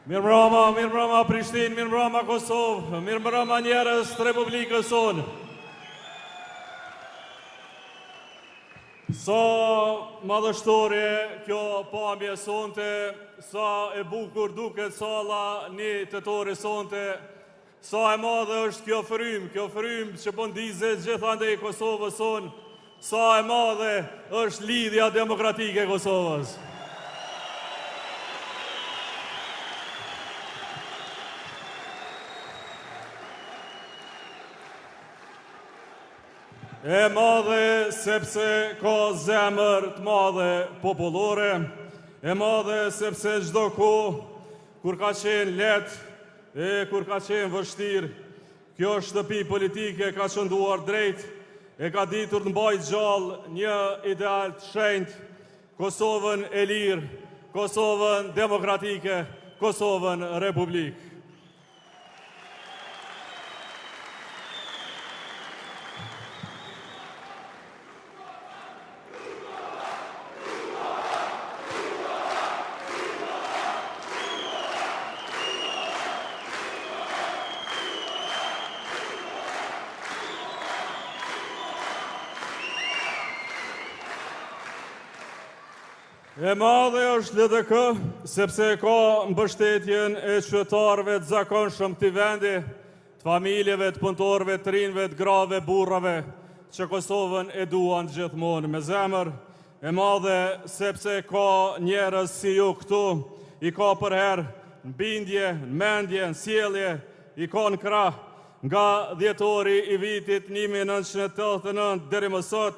Mirëmbrëma Prishtinë, mirëmbrëma Kosovë, mirëmbrëma njerëz të Republikës sonë. Sa madhështore kjo pamje sonte, sa e bukur duket salla 1 tetori sonte, sa e madhe është kjo frym që po ndizet gjithandej Kosovës sonë, sa e madhe është lidhja demokratike e Kosovës. E madhe sepse ka zemër të madhe popullore, e madhe sepse çdo kohë, kur ka qenë lehtë kur ka qenë vështirë, kjo shtëpi politike ka qënduar drejt, e ka ditur të mbajtë gjallë një ideal të shenjtë, Kosovën e lirë, Kosovën demokratike, Kosovën republikë. E madhe është LDK, sepse ka mbështetjen e qytetarëve të zakonshëm këtij vendi, të familjeve, të punëtorëve, të rinjve, të grave, burrave, që Kosovën e duan gjithmonë me zemër. E madhe sepse ka njerëz si ju këtu, i ka për herë në bindje, në mendje, në sjellje, i ka në krah, nga dhjetori i vitit 1989 deri më sot,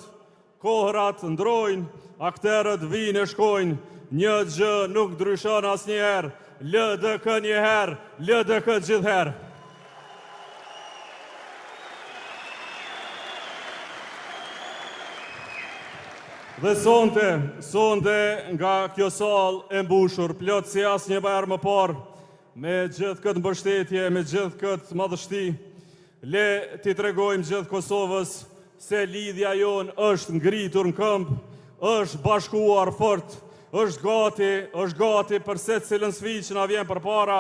kohërat ndrojnë, akterët vinë e shkojnë, një gjë nuk ndryshon asnjëherë, LDK njëherë, LDK gjithherë. Dhe sonte nga kjo sallë e mbushur, plot si asnjë herë më parë, me gjithë këtë mbështetje, me gjithë këtë madhështi, le t'i tregojmë gjithë Kosovës se lidhja jonë është ngritur në këmbë, është bashkuar fort, është gati për secilën sfidë që na vjen përpara.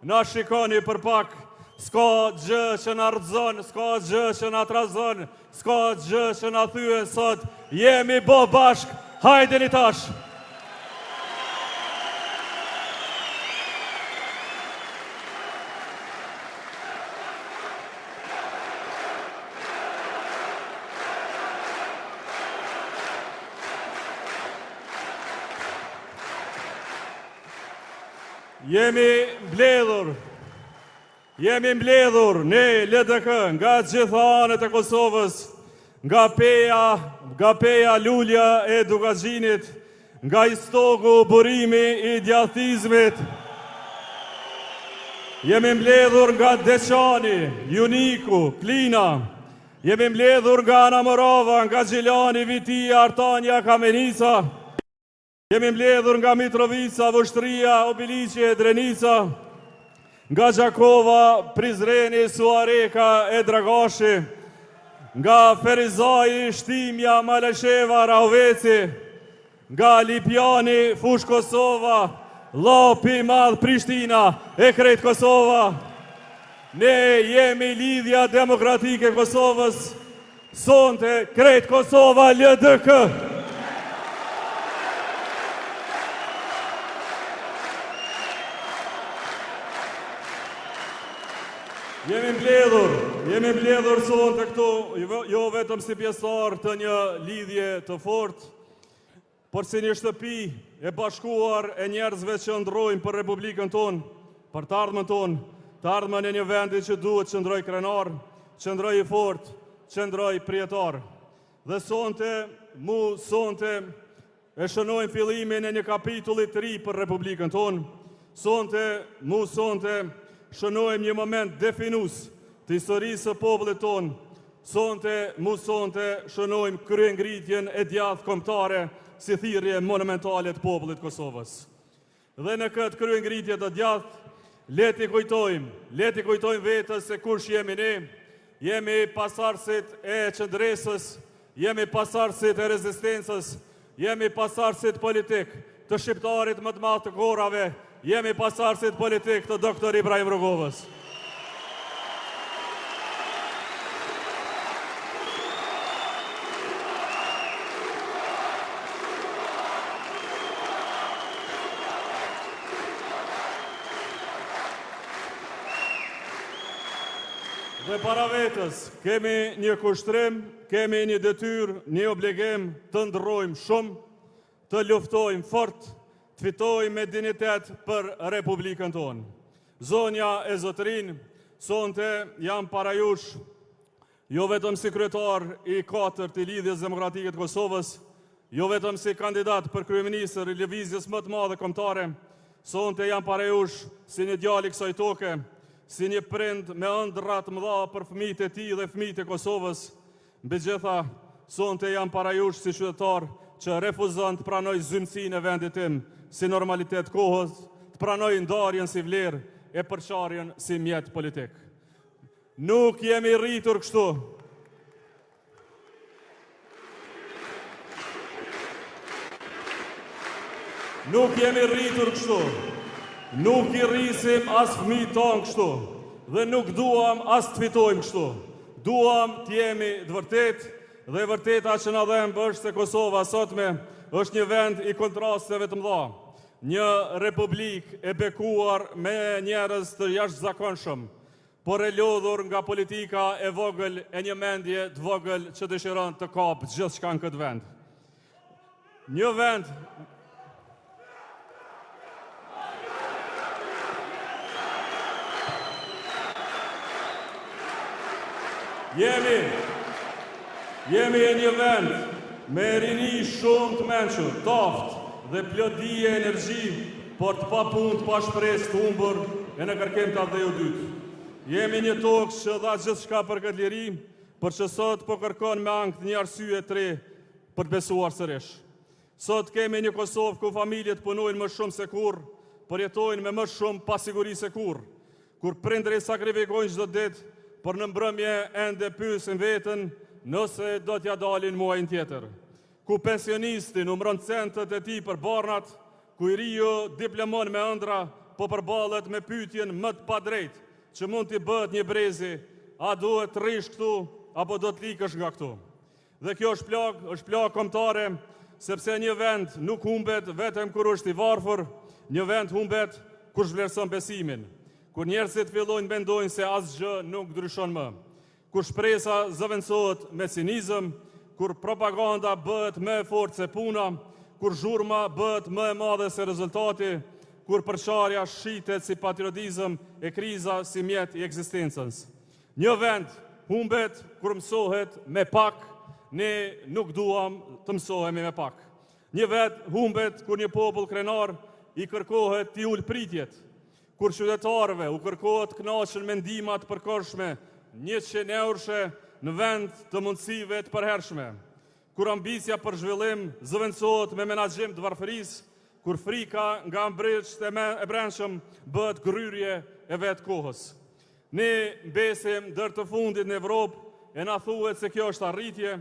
Na shikoni për pak, s'ka gjë që na rrëzon, s'ka gjë që na trazon, s'ka gjë që na thyen sot, jemi bashk, hajdeni tash. Jemi mbledhur, ne LDK, nga gjitha anët e Kosovës, nga peja lulja e Dugaxhinit, nga istogu burimi i djathizmit. Jemi mbledhur nga Deçani, Juniku, Klina. Jemi mbledhur nga Ana Morava, nga Gjilani, Vitia, Artanja, Kamenica. Jemi mbledhur nga Mitrovica, Vushtria, Obiliqi, Drenica, nga Gjakova, Prizreni, Suareka, Dragashi, nga Ferizaj, Shtimja, Malesheva, Rahoveci, nga Lipjani, Fush Kosova, Lapi, Madh, Prishtina, e krejt Kosova. Ne jemi lidhja demokratike Kosovës, sonte krejt Kosova LDK. Jemi mbledhur sonte këtu, jo vetëm si pjesëtar të një lidhje të fortë, por si një shtëpi e bashkuar e njerëzve që ndrojnë për Republikën tonë, për të ardhmen tonë, të ardhmen e një vendi që duhet qëndroj krenar, qëndroj i fortë, qëndroj prijetar. Dhe sonte e shënojmë fillimin e një kapitulli të ri për Republikën tonë, sonte shënojmë një moment definues të historisë së popullit tonë, sonte shënojmë kryengritjen e djathtë kombëtare si thirrje monumentale të popullit Kosovës. Dhe në këtë kryengritje të djathtë, le t'i kujtojmë vetës se kush jemi ne, jemi pasardhësit e qëndresës, jemi pasardhësit e rezistencës, jemi pasardhësit politik të shqiptarit më të madh të kohërave, jemi pasardhësit politik të doktor Ibrahim Rrugovës. Dhe para vetës, kemi një kushtrim, kemi një detyrë, një obligim të ndrojmë shumë, të luftojmë fort, të fitojmë me dignitet për Republikën tonë. Zonja e Zotërin, sonte jam para jush, jo vetëm si kryetar i 4 të Lidhjes Demokratike të Kosovës, jo vetëm si kandidat për kryeministër i lëvizjes më të madhe kombëtare, sonte jam para jush si një djalë i kësaj toke, si një prind me ëndra të mëdha për fëmijët e tij dhe fëmijët e Kosovës. Megjithatë, sonte jam para jush si qytetar që refuzon të pranoj zymësinë e vendit tim si normalitet kohës, të pranoj ndarjen si vlerë e përçarjen si mjet politik. Nuk jemi rritur kështu. Nuk jemi rritur kështu. Nuk i rrisim as fëmijët tonë kështu, dhe nuk duam as të fitojmë kështu. Duam të jemi të vërtet, dhe vërteta që na dhembë është se Kosova sotme është një vend i kontrasteve të mëdha. Një republikë e bekuar me njerëz të jashtëzakonshëm, por e lodhur nga politika e vogël e një mendje të vogël që dëshiron të kapë gjithçka në këtë vend. Një vend Jemi e një vend me rini shumë të mençur, taft dhe plot dije energji, por të papunë, pa shpresë të humbur e në kërkim të ardheu dytë. Jemi një tokë që dha gjithçka për këtë liri, por që sot po kërkon me ankth një arsye të re për të besuar sërish. Sot kemi një Kosovë ku familjet punojnë më shumë se kurrë, por jetojnë me më shumë pasiguri se kurrë, kur prindërit sakrifikojnë çdo ditë, por në mbrëmje ende pyesin veten nëse do t'ja dalin muajin tjetër. Ku pensionisti numëron centët e tij për barnat, ku i riu diplomon me ëndra, po përballet me pyetjen më të padrejtë, që mund t'i bëhet një brezi, a duhet të rrish këtu apo do të likësh nga këtu. Dhe kjo është plagë kombëtare, sepse një vend nuk humbet vetëm kur është i varfër, një vend humbet kur zhvlerëson besimin. Kur njerëzit fillojnë mendojnë se asgjë nuk ndryshon më, kur shpresa zëvendësohet me cinizëm, kur propaganda bëhet më e fortë se puna, kur zhurma bëhet më e madhe se rezultati, kur përçarja shitet si patriotizëm e kriza si mjet i ekzistencës. Një vend humbet kur mësohet me pak, ne nuk duam të mësohemi me pak. Një vend humbet kur një popull krenar i kërkohet t'i ul pritjet, kur qytetarëve u kërkohet kënaqen me ndihma të përkohshme, 100 euroshe në vend të mundësive të përhershme, kur ambicia për zhvillim zëvendësohet me menaxhim të varfërisë, kur frika nga mbrëmjet e brendshëm bëhet gryrje e vetë kohës. Ne besim dër të fundit në Evropë e na thuhet se kjo është arritje,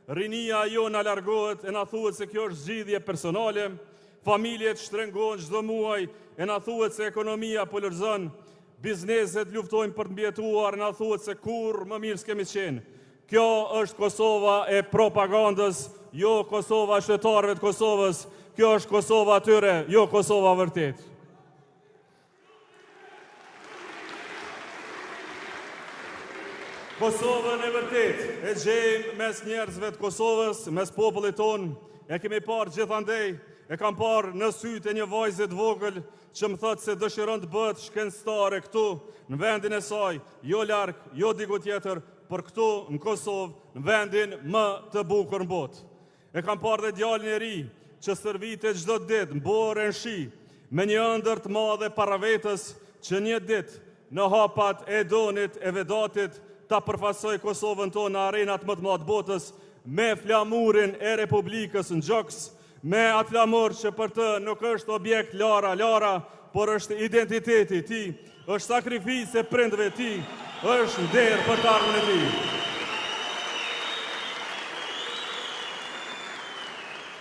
rinia jo na largohet e na thuhet se kjo është zgjidhje personale, familjet shtrëngohen çdo muaj e na thuhet se ekonomia po lërzon, bizneset luftojnë për të mbijetuar, na thuhet se kurrë më mirë s'kemi qenë. Kjo është Kosova e propagandës, jo Kosova e qytetarëve të Kosovës, kjo është Kosova atyre, jo Kosova vërtet. Kosovën e vërtet e gjejmë mes njerëzve të Kosovës, mes popullit tonë, e kemi parë gjithandej. E kam parë në sytë e një vajze të vogël që më thotë se dëshiron të bëhet shkencëtare këtu, në vendin e saj, jo larg, jo diku tjetër, por këtu në Kosovë, në vendin më të bukur në botë. E kam parë dhe djalin e ri që stërvitet çdo ditë në borë në shi, me një ëndër të madhe para vetës që një ditë në hapat e Donit e Vedatit ta përfaqësoj Kosovën tonë në arenat më të mëdha të botës me flamurin e Republikës në gjoks, me atë flamur që për të nuk është objekt lara, por është identiteti ti, është sakrificë e prindëve ti, është nder për të ardhmen e ti.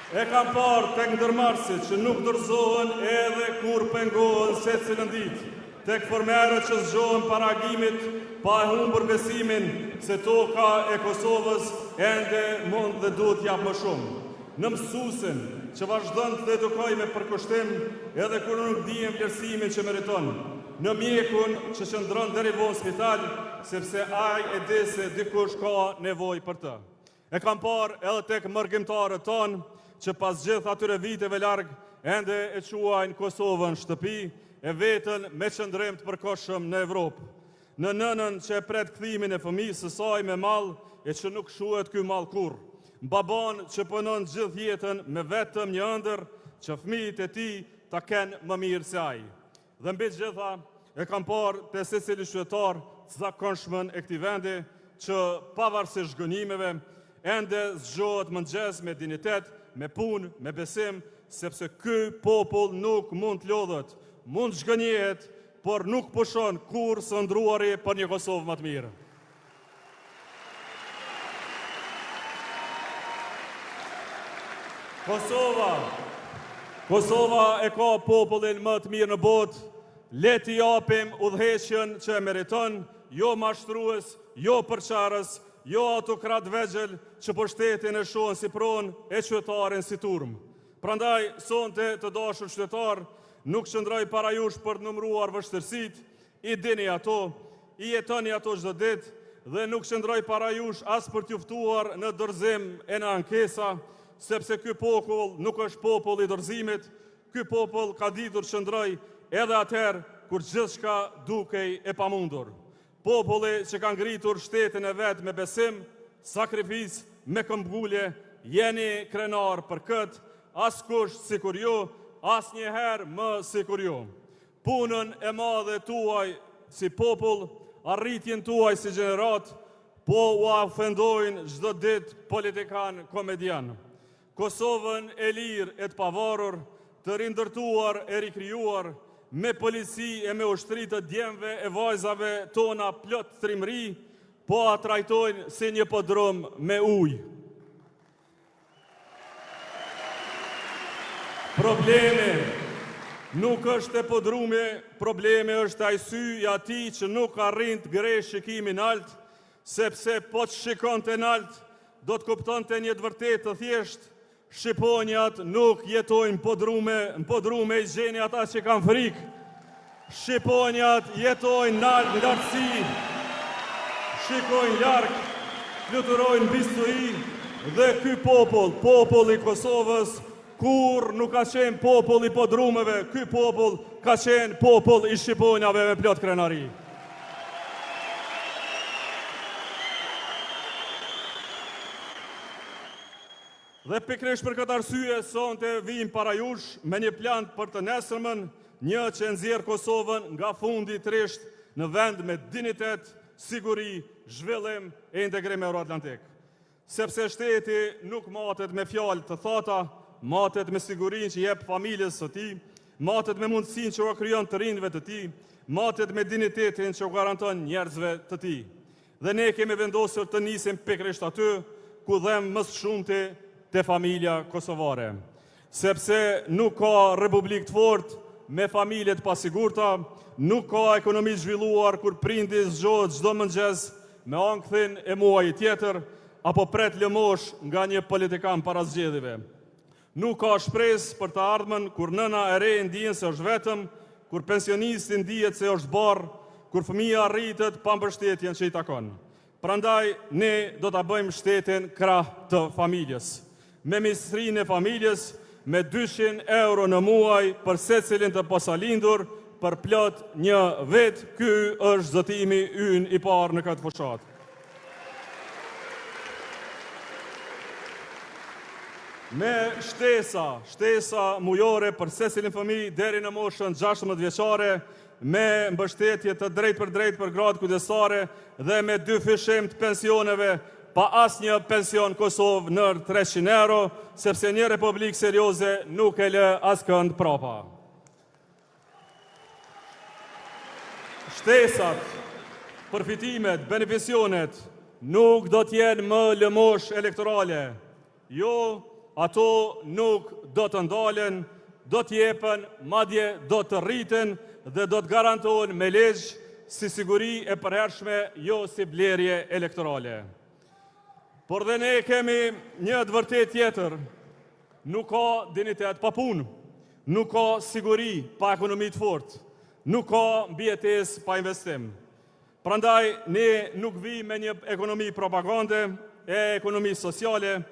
E kam parë tek ndërmarrësit që nuk dorëzohen edhe kur pengohen secilën ditë, tek fermerët që zgjohen para agimit pa e humbur besimin se toka e Kosovës ende mund dhe duhet jap më shumë. Në mësuesin që vazhdon të edukoj me përkushtim edhe kur nuk dihen vlerësimin që meriton. Në mjekun që qëndron deri vonë spital, sepse ai e di se dikush ka nevojë për të. E kam parë edhe tek mërgjimtarët tonë që pas gjithë atyre viteve larg ende e quajnë Kosovën shtëpi, e vetën me qëndrim të përkohshëm në Evropë. Në nënën që e pret kthimin e fëmijës së saj me mall e që nuk shuhet ky mall kurrë. Babon që punon gjithë jetën me vetëm një ëndër që fëmijët e tij ta kenë më mirë se ai. Dhe mbi gjitha e kam parë te secili qytetar të zakonshmën e këtij vendi që pavarësisht zhgënjimeve ende zgjohet mëngjes me dinitet, me punë, me besim, sepse ky popull nuk mund të lodhet, mund zhgënjehet, por nuk pushon kurrë së ndruari për një Kosovë më të mirë. Kosova e ka popullin më të mirë në botë, le t'i japim udhëheqjen që e meriton, jo mashtrues, jo përçarës, jo autokrat vegjël që pushtetin e shohin si pronë e qytetarin si turm. Prandaj, sonte të dashur qytetar, nuk qëndroj para jush për të numëruar vështirësitë, i dini ato, i jetoni ato çdo ditë dhe nuk qëndroj para jush as për t'ju ftuar në dorëzim e në ankesa, sepse ky popull nuk është popull i dorëzimit, ky popull ka ditur qëndroj edhe atëherë kur gjithçka dukej e pamundur. Populli që ka ngritur shtetin e vet me besim, sakrificë, me këmbgulje, jeni krenar për këtë, askush sikur ju, asnjëherë më sikur ju. Punën e madhe tuaj si popull, arritjen tuaj si gjenerat, po u ofendojnë çdo ditë politikan komedian. Kosovën e lirë e të pavarur, të rindërtuar e rikrijuar, me polici e me ushtri të djemve e vajzave tona plot trimëri, po a trajtojnë si një podrum me ujë. Problemi nuk është e podrumi, problemi është ai sy i atij që nuk arrin të gresh shikimin alt, sepse po të shikonte nalt, do të kuptonte një të vërtetë të thjeshtë. Shqiponjat nuk jetojnë në podrume i gjeni ata që kanë frikë. Shqiponjat jetojnë në lartësi, shikojnë larg, fluturojnë mbi stuhi dhe ky populli i Kosovës, kur nuk ka qenë popull i podrumeve, ky popull ka qenë popull i shqiponjave me plot krenari. Dhe pikërisht për këtë arsye, sonte vim para jush me një plan për të nesërmën, një që nxjerr Kosovën nga fundi i trisht në vend me dinitet, siguri, zhvillim e integrim euroatlantik. Sepse shteti nuk matet me fjalë të thata, matet me sigurinë që jep familjes së tij, matet me mundësinë që u krijon të rinjve të tij, matet me dinitetin që u garanton njerëzve të tij. Dhe ne kemi vendosur të nisim pikërisht aty ku dhem më së shumti te familja kosovare. Sepse nuk ka republik të fortë me familje të pasigurta, nuk ka ekonomi zhvilluar kur prindi zgjohet çdo mëngjes me ankthin e muajit tjetër, apo pret lëmosh nga një politikan para zgjedhjeve. Nuk ka shpresë për të ardhmen kur nëna e re ndjen se është vetëm, kur pensionisti ndihet se është barr, kur fëmia rritet pa mbështetjen që i takon. Prandaj ne do ta bëjmë shtetin krah të familjes. Me ministrinë e familjes, me 200 euro në muaj për secilin të posalindur, për plot një vit, ky është zotimi ynë i parë në këtë fushat. Me shtesa mujore për secilin fëmijë deri në moshën 16 vjeçare, me mbështetje të drejtë për gradë kujdesare dhe me 2 fishim të pensioneve, pa asnjë pension Kosovë nër 300 euro, sepse një republikë serioze nuk e lë askënd prapa. Shtesat, përfitimet, beneficionet nuk do t'jenë më lëmosh elektorale. Jo, ato nuk do të ndalen, do të jepen, madje do të rriten dhe do të garantohen me legj si siguri e përhershme, jo si blerje elektorale. Por dhe ne kemi një të vërtet tjetër, nuk ka dignitet pa punë, nuk ka siguri pa ekonomi të fortë, nuk ka mbijetesë pa investim. Prandaj ne nuk vim me një ekonomi propagande e ekonomi sociale,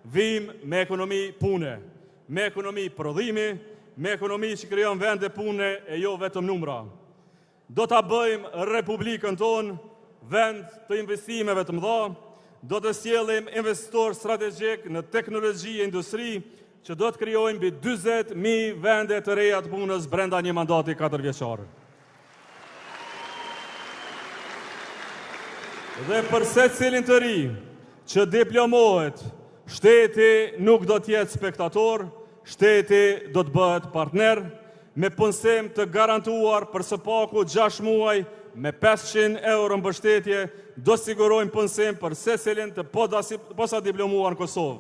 vim me ekonomi pune, me ekonomi prodhimi, me ekonomi që krijon vende pune e jo vetëm numra. Do ta bëjmë Republikën tonë vend të investimeve të mëdha, do të sjellim investitor strategjik në teknologji e industri që do të krijojnë mbi 40.000 vende të reja të punës brenda një mandati 4 vjeçar. Dhe për secilin të ri që diplomohet, shteti nuk do të jetë spektator, shteti do të bëhet partner me punësim të garantuar për së paku 6 muaj me 500 euro mbështetje, do sigurojmë punësim për secilin të posa diplomuar në Kosovë,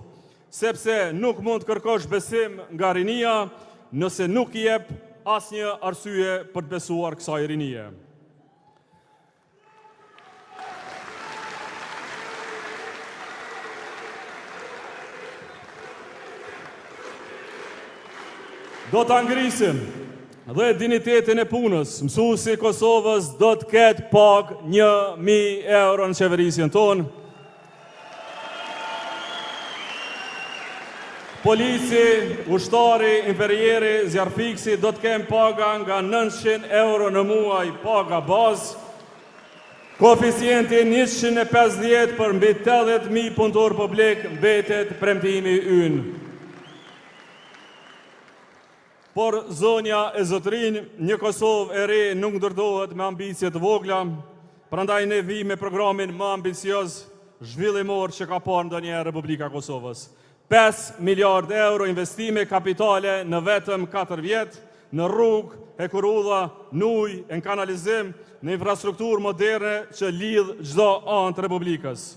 sepse nuk mund të kërkosh besim nga rinia nëse nuk i jep asnjë arsye për të besuar kësaj rinie. Do të ngrisim dhe dignitetin e punës. Mësuesi i Kosovës do të ketë pagë 1.000 euro në qeverisjen tonë. Polici, ushtari, infermieri, zjarfiksi do të kenë paga nga 900 euro në muaj paga bazë. Koeficienti 150 për mbi 80.000 punëtor publik mbetet premtimi ynë. Por zonja e zotrin, një Kosovë e re nuk ndërtohet me ambicje të vogla, prandaj ne vim me programin më ambicioz zhvillimor që ka parë ndonjëherë Republika e Kosovës. 5 miliard euro investime kapitale në vetëm 4 vjet, në rrugë, hekurudha, në ujë, në kanalizim, në infrastrukturë moderne që lidh çdo anë të Republikës.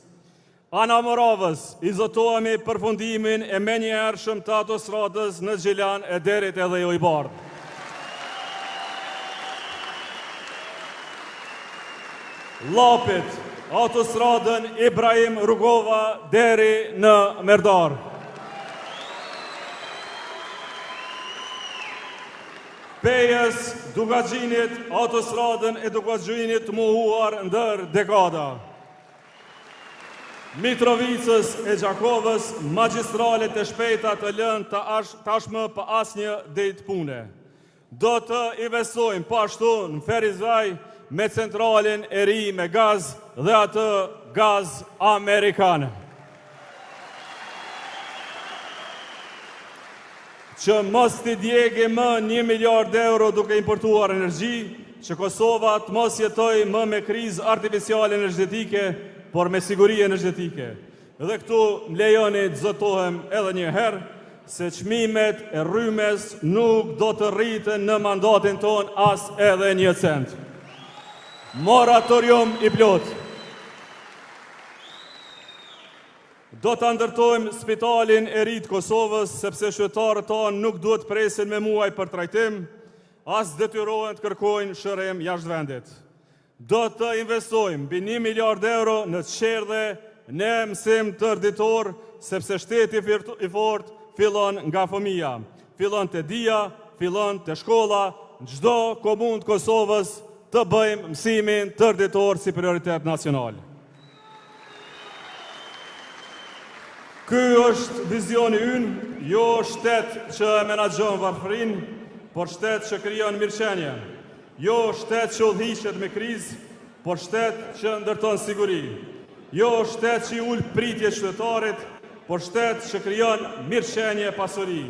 Ana Moravës, i zotohemi përfundimin e menjëhershëm të autostradës në Gjilan e derit edhe jo i bardh. Llapit, autostradën Ibrahim Rugova deri në Merdar. Pejës Dugaxhinit, autostradën e Dugaxhinit mohuar ndër dekada. Mitrovicës e Gjakovës, magjistralet e shpejta të lënë tashmë pa asnjë ditë pune. Do të investojmë pashtu në Ferizaj me centralin e ri me gaz dhe atë gaz amerikan. Që mos t'i djegi më 1 miliard euro duke importuar energji, që Kosova të mos jetoj më me krizë artificiale energjetike, por me siguri energjetike. Dhe këtu më lejoni të zotohem edhe një herë, se çmimet e rrymes nuk do të rriten në mandatin ton as edhe 1 cent. Moratorium i plot. Do të ndërtojmë spitalin e ri të Kosovës, sepse qytetarët tonë nuk duhet presin me muaj për trajtim, as detyrohen të kërkojnë shërim jashtë vendit. Do të investojmë mbi 1 miliard euro në çerdhe, në mësim tërditor, sepse shteti i fortë fillon nga fëmia, fillon te dia, fillon te shkolla, në çdo komunë të Kosovës të bëjmë mësimin tërditor si prioritet nacional. Ky është vizioni ynë, jo shtet që menaxhon varfërinë, por shtet që krijon mirëqenie. Jo shtet që udhëhiqet me krizë, por shtet që ndërton siguri. Jo shtet që i ul pritje qytetarit, por shtet që krijon mirëqenie pasuri.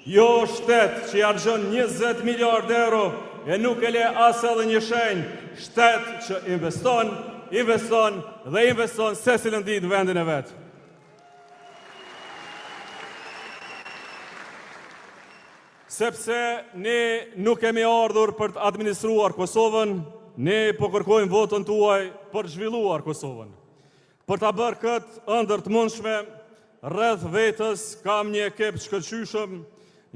Jo shtet që i harxhon 20 miliard euro e nuk e le as edhe një shenjë, shtet që investon dhe investon secilën ditë në vendin e vet. Sepse ne nuk kemi ardhur për të administruar Kosovën, ne po kërkojmë votën tuaj për zhvilluar Kosovën. Për ta bërë këtë ëndër të mundshme, rreth vetës kam një ekip të shkëlqyshëm,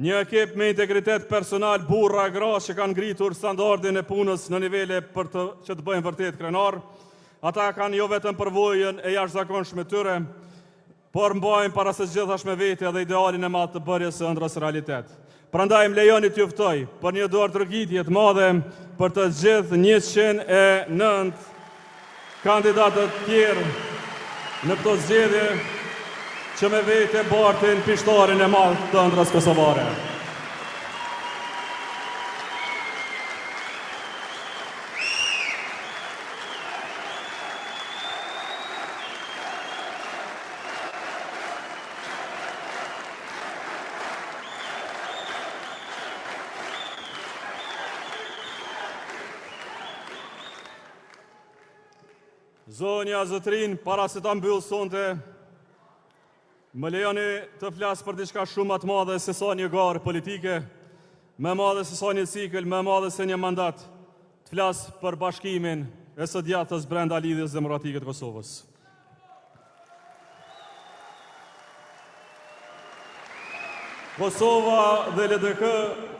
një ekip me integritet personal, burra, gra që kanë ngritur standardin e punës në nivele që të bëjnë vërtet krenar. Ata kanë jo vetëm përvojën e jashtëzakonshme tyre, por mbajnë para së gjithash me vete edhe idealin e madh të bërjes së ëndrrës realitet. Prandaj më lejoni t'ju ftoj për një dorë tërgjitje të madhe për të gjithë 109 kandidatët tjerë në këto zgjedhje që me vete bartin pishtarin e madh të ëndrrës kosovare. Zonja Zotrin, para se ta mbyll sonte, më lejoni të flas për diçka shumë më të madhe se sa një garë politike, më madhe se sa një cikël, më madhe se një mandat. Të flas për bashkimin e së djathtës brenda lidhjes demokratike të Kosovës. Kosova dhe LDK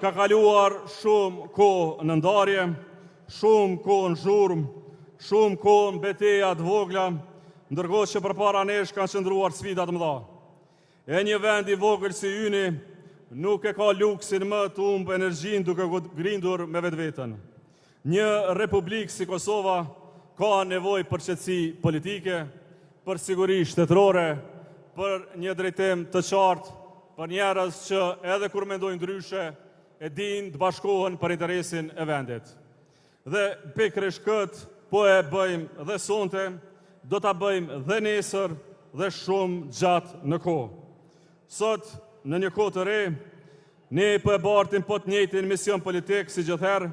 ka kaluar shumë kohë në ndarje, shumë kohë në zhurmë, shumë kohë në betejë të vogla, ndërkohë që përpara nesh kanë qëndruar sfida të mëdha. E një vend i vogël si yni nuk e ka luksin më të humbë energjinë duke grindur me vetveten. Një republikë si Kosova ka nevojë për qetësi politike, për siguri shtetërore, për një drejtim të qartë, për njerëz që edhe kur mendojnë ndryshe e dinë të bashkohen për interesin e vendit. Dhe pikërisht këtë po e bëjmë dhe sonte, do ta bëjmë dhe nesër dhe shumë gjatë në kohë. Sot, në një kohë të re, ne po e bartim po të njëjtin mision politik si gjithherë,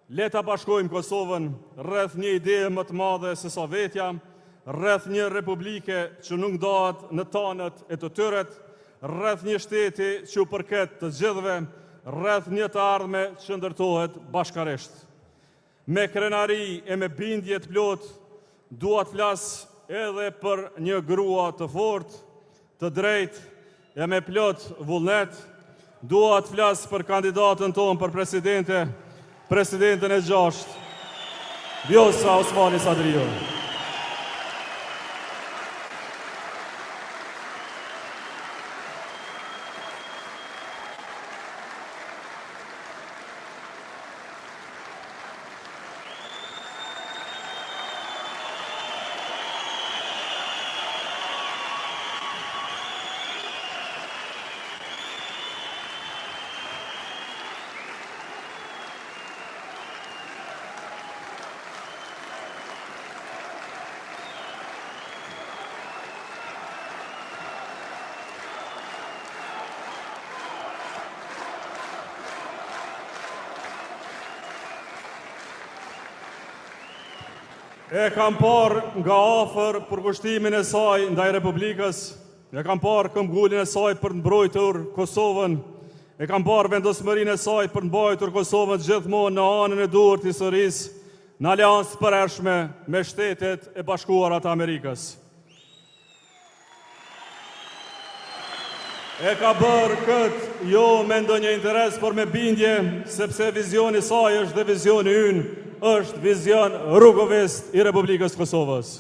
le ta bashkojmë Kosovën rreth një ide më të madhe se sa vetja, rreth një republike që nuk ndahet në tanët e të tyret, rreth një shteti që u përket të gjithëve, rreth një të ardhme që ndërtohet bashkarisht. Me krenari e me bindje të plot, dua të flas edhe për një grua të fortë, të drejtë e me plot vullnet. Dua të flas për kandidatën tonë për presidenten e 6, Vjosa Osmani Sadriu. E kam parë nga afër përkushtimin e saj ndaj Republikës, e kam parë këmbgullin e saj për të mbrojtur Kosovën, e kam parë vendosmërinë e saj për të mbajtur Kosovën gjithmonë në anën e duhur të historisë, në aleancë të përhershme me Shtetet e Bashkuara të Amerikës. E ka bërë këtë jo me ndonjë interes, por me bindje, sepse vizioni saj është dhe vizioni ynë, është vizion rrugovist i Republikës Kosovës.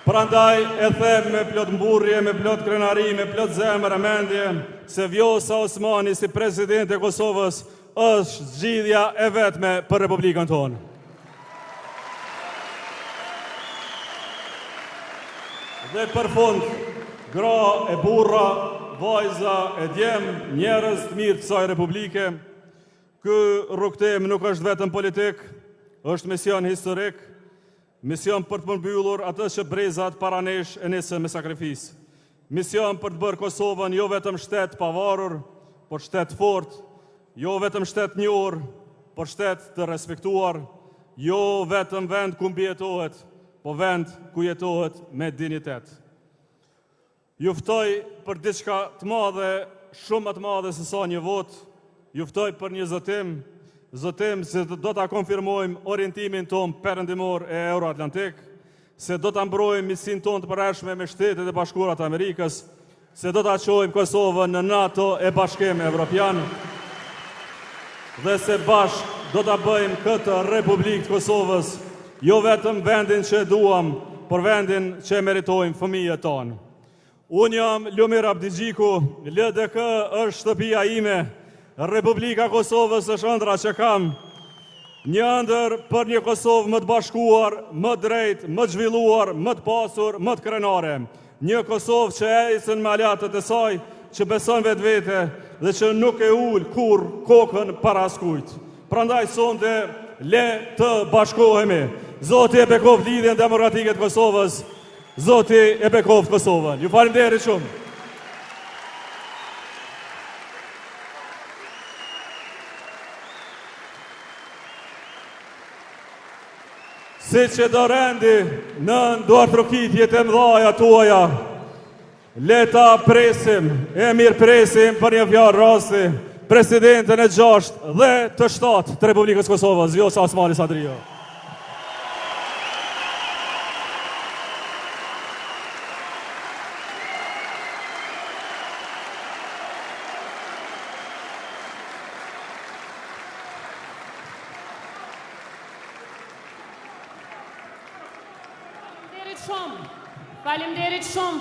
Prandaj e them me plot mburrje, me plot krenari, me plot zemër e mendje, se Vjosa Osmani si president e Kosovës është zgjidhja e vetme për Republikën tonë. Dhe për fund, gra e burra, vajza e djem, njerëz të mirë të kësaj republike, ky rrugtim nuk është vetëm politik, është mision historik, mision për të përmbyllur atë që brezat para nesh e nisën me sakrifisë. Mision për të bërë Kosovën jo vetëm shtet pavarur, por shtet fort, jo vetëm shtet njohur, por shtet të respektuar, jo vetëm vend ku mbijetohet, po vend ku jetohet me dignitet. Ju ftoj për diçka të madhe, shumë më të madhe se sa një vot, ju ftoj për një zotim se do ta konfirmojmë orientimin tonë perëndimor e Euroatlantik, se do të mbrojmë miqësinë tonë të përhershme me Shtetet e Bashkuara të Amerikës, se do të çojmë Kosovën në NATO e Bashkimit Evropian, dhe se bashkë do të bëjmë këtë Republikë të Kosovës, jo vetëm vendin që duam, por vendin që meritojmë fëmijët tonë. Unë jam Lumir Abdigjiku, LDK është shtëpia ime, Republika Kosovës është ëndra që kam, një ëndër për një Kosovë më të bashkuar, më drejtë, më të zhvilluar, më të pasur, më të krenare. Një Kosovë që ecën me alatët e saj, që beson vetvete dhe që nuk e ul kur kokën para askujt. Prandaj sonte le të bashkohemi. Zoti e bekov lidhjen demokratike të Kosovës, Zoti e bekov Kosovën. Ju falenderoj shumë. Si që do rendi në duartrokitjet e mdhaja tuaja, le ta presim, e mirë presim për një fjalë rasti, presidentën e 6 dhe të 7 të Republikës Kosovës, Vjosa Osmani Sadrio.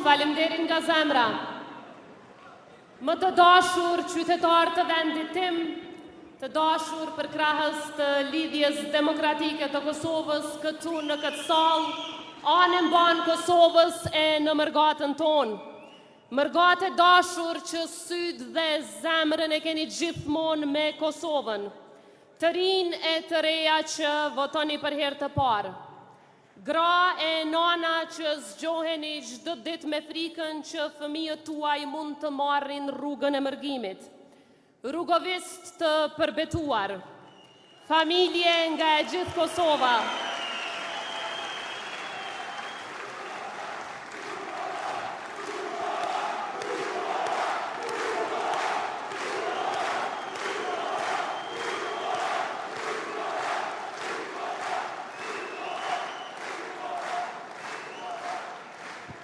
Faleminderit nga zemra. Më të dashur qytetar të vendit tim, të dashur për krahës të lidhjes demokratike të Kosovës këtu në këtë sallë, anë mban Kosovës e në mërgatën tonë. Mërgatë dashur që sytë dhe zemrën e keni gjithmonë me Kosovën, të rinj e të reja që votoni për herë të parë. Gra e nana që zgjoheni çdo ditë me frikën që fëmijët tuaj mund të marrin rrugën e mërgimit. Rrugovist të përbetuar. Familje nga e gjithë Kosova.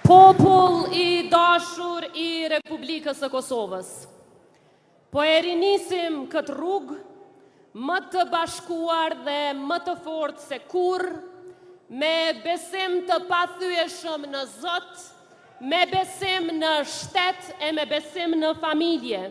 Popull i dashur i Republikës së Kosovës. Po e rinisim këtë rrugë më të bashkuar dhe më të fortë se kur, me besim të pathyeshëm në Zot, me besim në shtet e me besim në familje.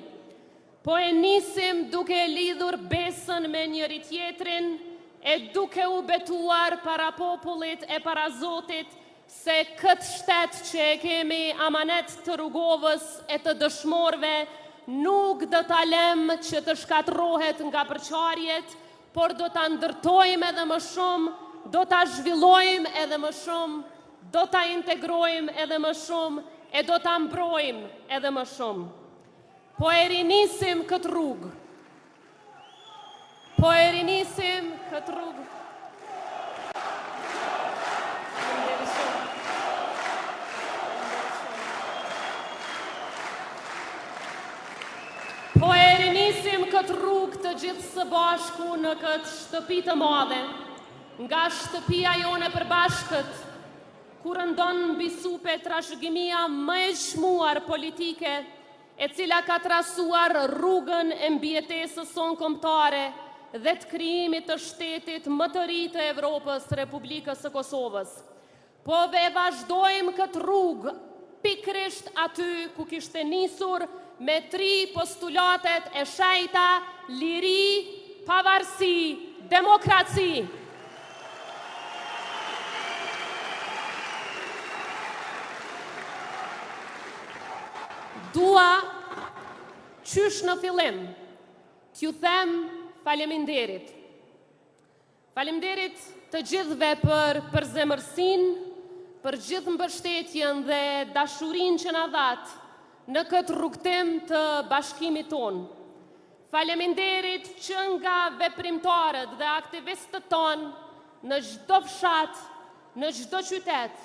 Po e nisim duke lidhur besën me njëri tjetrin e duke u betuar para popullit e para Zotit se këtë shtet që e kemi amanet të rrugovës e të dëshmorve nuk do ta lëm që të shkatrohet nga përçarjet, por do ta ndërtojmë edhe më shumë, do ta zhvillojmë edhe më shumë, do ta integrojmë edhe më shumë e do ta mbrojmë edhe më shumë. Po e rinisim këtë rrugë. Po e rinisim këtë rrugë. Po e rinisim këtë rrugë të gjithë së bashku në këtë shtëpi të madhe, nga shtëpia jone përbashkët, kur ndon mbi supe trashëgimia më e çmuar politike, e cila ka trasuar rrugën e mbijetesës sonë kombëtare dhe të krijimit të shtetit më të ri të Evropës, Republikës së Kosovës. Po ve vazhdojmë këtë rrugë pikrisht aty ku kishte nisur me 3 postulatet e shejta: liri, pavarësi, demokraci. Dua qysh në fillim t'ju them faleminderit. Faleminderit të gjithëve për përzemërsinë, për gjithë mbështetjen dhe dashurinë që na dhat në këtë rrugtim të bashkimit tonë. Faleminderit që nga veprimtarët dhe aktivistët tonë në çdo fshat, në çdo qytet,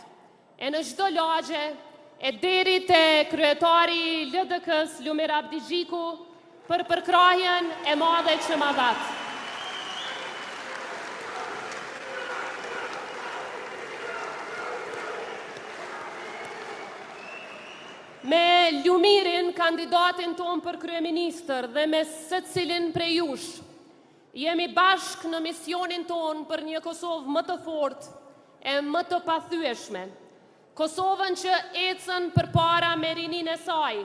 e në çdo lagje, e deri te kryetari i LDK-s Lumir Abdigjiku për përkrahjen e madhe që ma dhat. Ljumirin, kandidatin ton për kryeministër, dhe me secilin prej jush, jemi bashk në misionin ton për një Kosovë më të fortë e më të pathyeshme. Kosovën që ecën përpara me rinin e saj,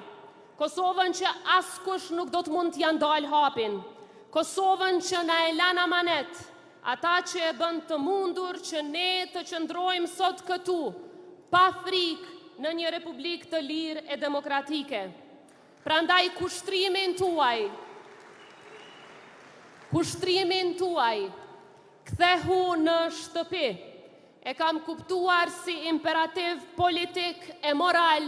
Kosovën që askush nuk do të mund t'ja ndal hapin, Kosovën që na e lan amanet, ata që e bën të mundur që ne të qëndrojmë sot këtu, pa frikë në një republikë të lirë e demokratike. Prandaj kushtrimin tuaj, kthehu në shtëpi, e kam kuptuar si imperativ politik e moral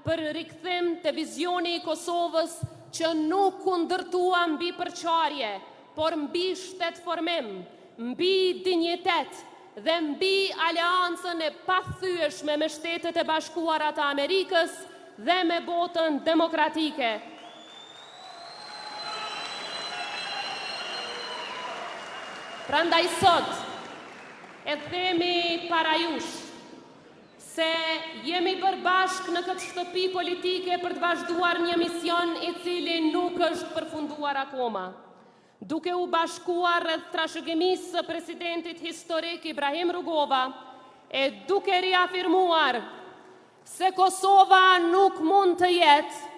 për rikthim të vizioni i Kosovës që nuk u ndërtua mbi përçarje, por mbi shtetformim, mbi dinjitet dhe mbi aleancën e pathyeshme me Shtetet e Bashkuara të Amerikës dhe me botën demokratike. Prandaj sot, e themi para jush, se jemi përbashk në këtë shtëpi politike për të vazhduar një mision i cili nuk është përfunduar akoma. Duke u bashkuar rreth trashëgimisë së presidentit historik Ibrahim Rugova, e duke riafirmuar se Kosova nuk mund të jetë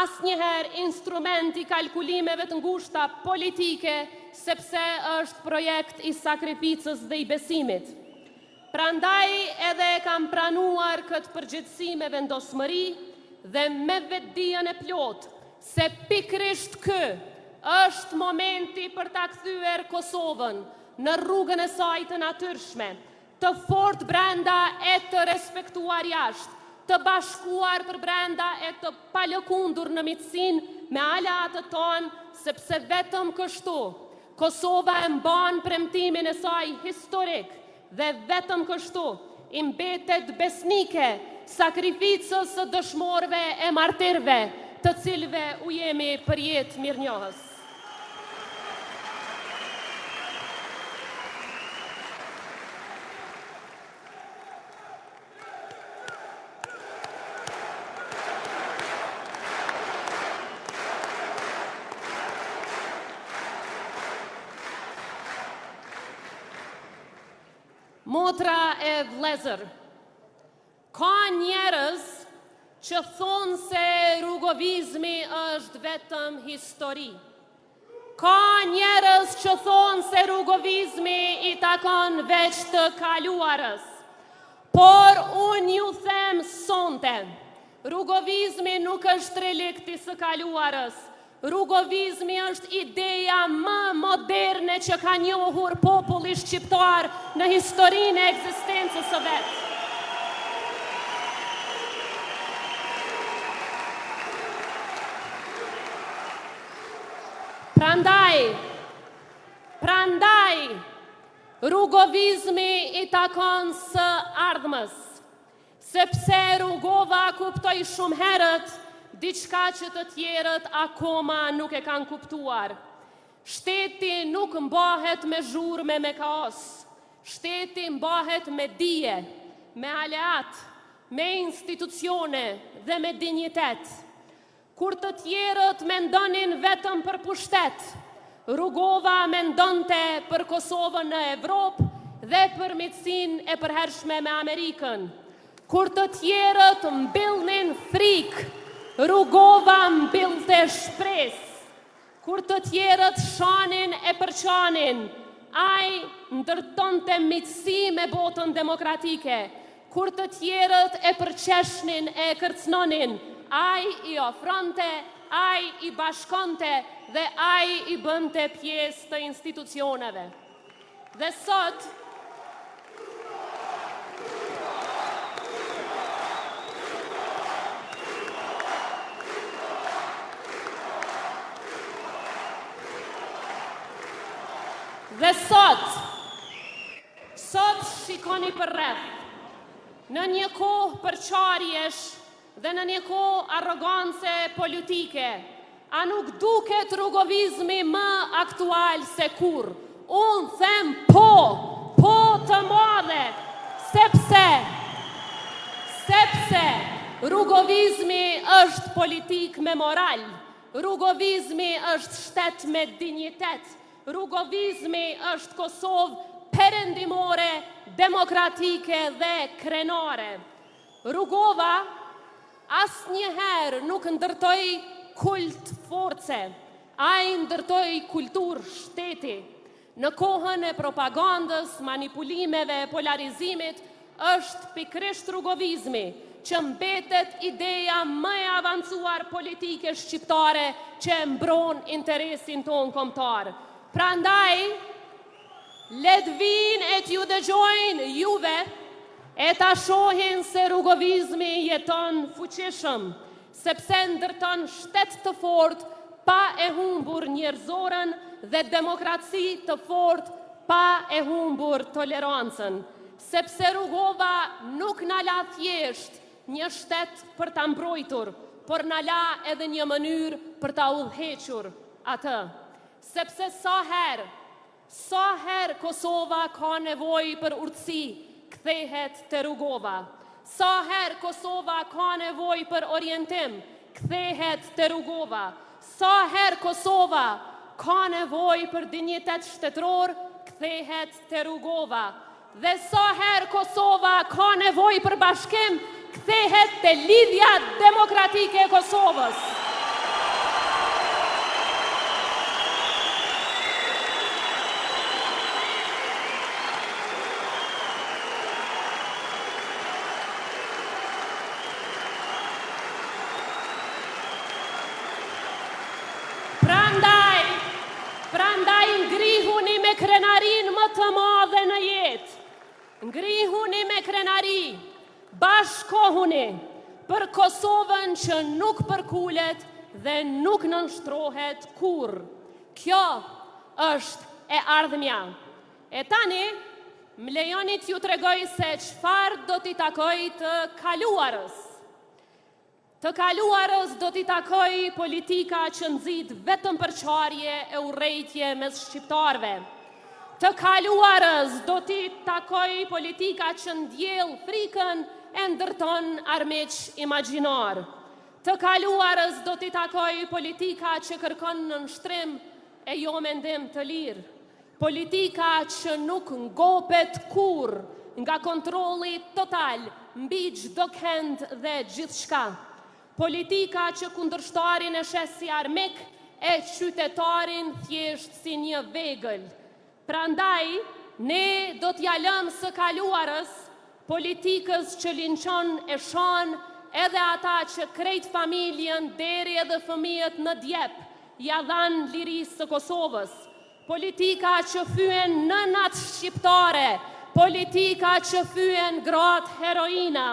asnjëherë instrument i kalkulimeve të ngushta politike, sepse është projekt i sakrificës dhe i besimit. Prandaj edhe e kam pranuar këtë përgjegjësi me vendosmëri dhe me vetdijen e plot, se pikrisht ky është momenti për ta kthyer Kosovën në rrugën e saj të natyrshme, të fortë brenda e të respektuar jashtë, të bashkuar për brenda e të palëkundur në miqësinë me aleatët tonë, sepse vetëm kështu Kosova e mban premtimin e saj historik dhe vetëm kështu i mbetet besnike sakrificës së dëshmorëve e martirëve, të cilëve u jemi për jetë mirënjohës. Motra e vlezër, ka njerëz që thonë se rrugovizmi është vetëm histori. Ka njerëz që thonë se rrugovizmi i takon veç të kaluarës. Por unë ju them sonte, rrugovizmi nuk është relikti së kaluarës. Rrugovizmi është ideja më moderne që ka njohur populli shqiptar në historinë e ekzistencës së vet. Prandaj, rrugovizmi i takon së ardhmës, sepse Rugova kuptoi shumë herët diçka që të tjerët akoma nuk e kanë kuptuar. Shteti nuk mbahet me zhurmë, me kaos. Shteti mbahet me dije, me aleat, me institucione dhe me dinjitet. Kur të tjerët mendonin vetëm për pushtet, Rugova mendonte për Kosovën në Evropë dhe për miqësinë e përhershme me Amerikën. Kur të tjerët mbillnin frikë, Rugova mbillte shpresë. Kur të tjerët shanin e përçanin, ai ndërtonte miqësi me botën demokratike. Kur të tjerët e përqeshnin e kërcnonin, ai i ofronte, ai i bashkonte dhe ai i bënte pjesë të institucioneve. Dhe sot shikoni për rreth, në një kohë përçarjesh dhe në një kohë arrogance politike, a nuk duket rrugovizmi më aktual se kur? Unë them po të madhe, sepse Rrugovizmi është politik me moral. Rrugovizmi është shtet me dinjitet. Rrugovizmi është Kosovë perëndimore, demokratike dhe krenare. Rrugova asnjëherë nuk ndërtoi kult force, ai ndërtoi kultur shteti. Në kohën e propagandës, manipulimeve, polarizimit, është pikërisht rrugovizmi që mbetet ideja më e avancuar politike shqiptare që e mbron interesin ton kombëtar. Prandaj, let vinë e t'ju dëgjojnë juve e ta shohin se rrugovizmi jeton fuqishëm, sepse ndërton shtet të fortë pa e humbur njerëzorën dhe demokraci të fortë pa e humbur tolerancën, sepse Rrugova nuk na la thjesht një shtet për ta mbrojtur, por na la edhe një mënyrë për ta udhëhequr atë. Sepse sa herë Kosova ka nevojë për urtësi, kthehet te Rrugova. Sa herë Kosova ka nevojë për orientim, kthehet te Rrugova. Sa herë Kosova ka nevojë për dinjitet shtetëror, kthehet te Rrugova. Dhe sa herë Kosova ka nevojë për bashkim, kthehet te lidhja demokratike e Kosovës. Prandaj ngrihuni me krenarin më të madhe në jetë. Ngrihuni me krenari, bashkohuni për Kosovën që nuk përkulet dhe nuk nënshtrohet kur. Kjo është e ardhmja. E tani, më lejoni t'ju tregoj se çfarë do t'i takoj të kaluarës. Të kaluarës do t'i takoj politika që nxit vetëm përçarje e urrejtje mes shqiptarëve. Të kaluarës do t'i takoj politika që ndjell frikën e ndërton armiq imagjinar. Të kaluarës do t'i takoj politika që kërkon nënshtrim e jo mendim të lirë. Politika që nuk ngopet kurrë nga kontrolli total mbi çdo kënd dhe gjithçka. Politika që kundërshtarin e shes si armik e qytetarin thjesht si një vegël. Prandaj, ne do t'ja lëmë së kaluarës politikës që linçon e shon edhe ata që krejt familjen deri edhe fëmijët në djep ja dhan lirisë së Kosovës. Politika që fyen nënat shqiptare, politika që fyen gratë heroina,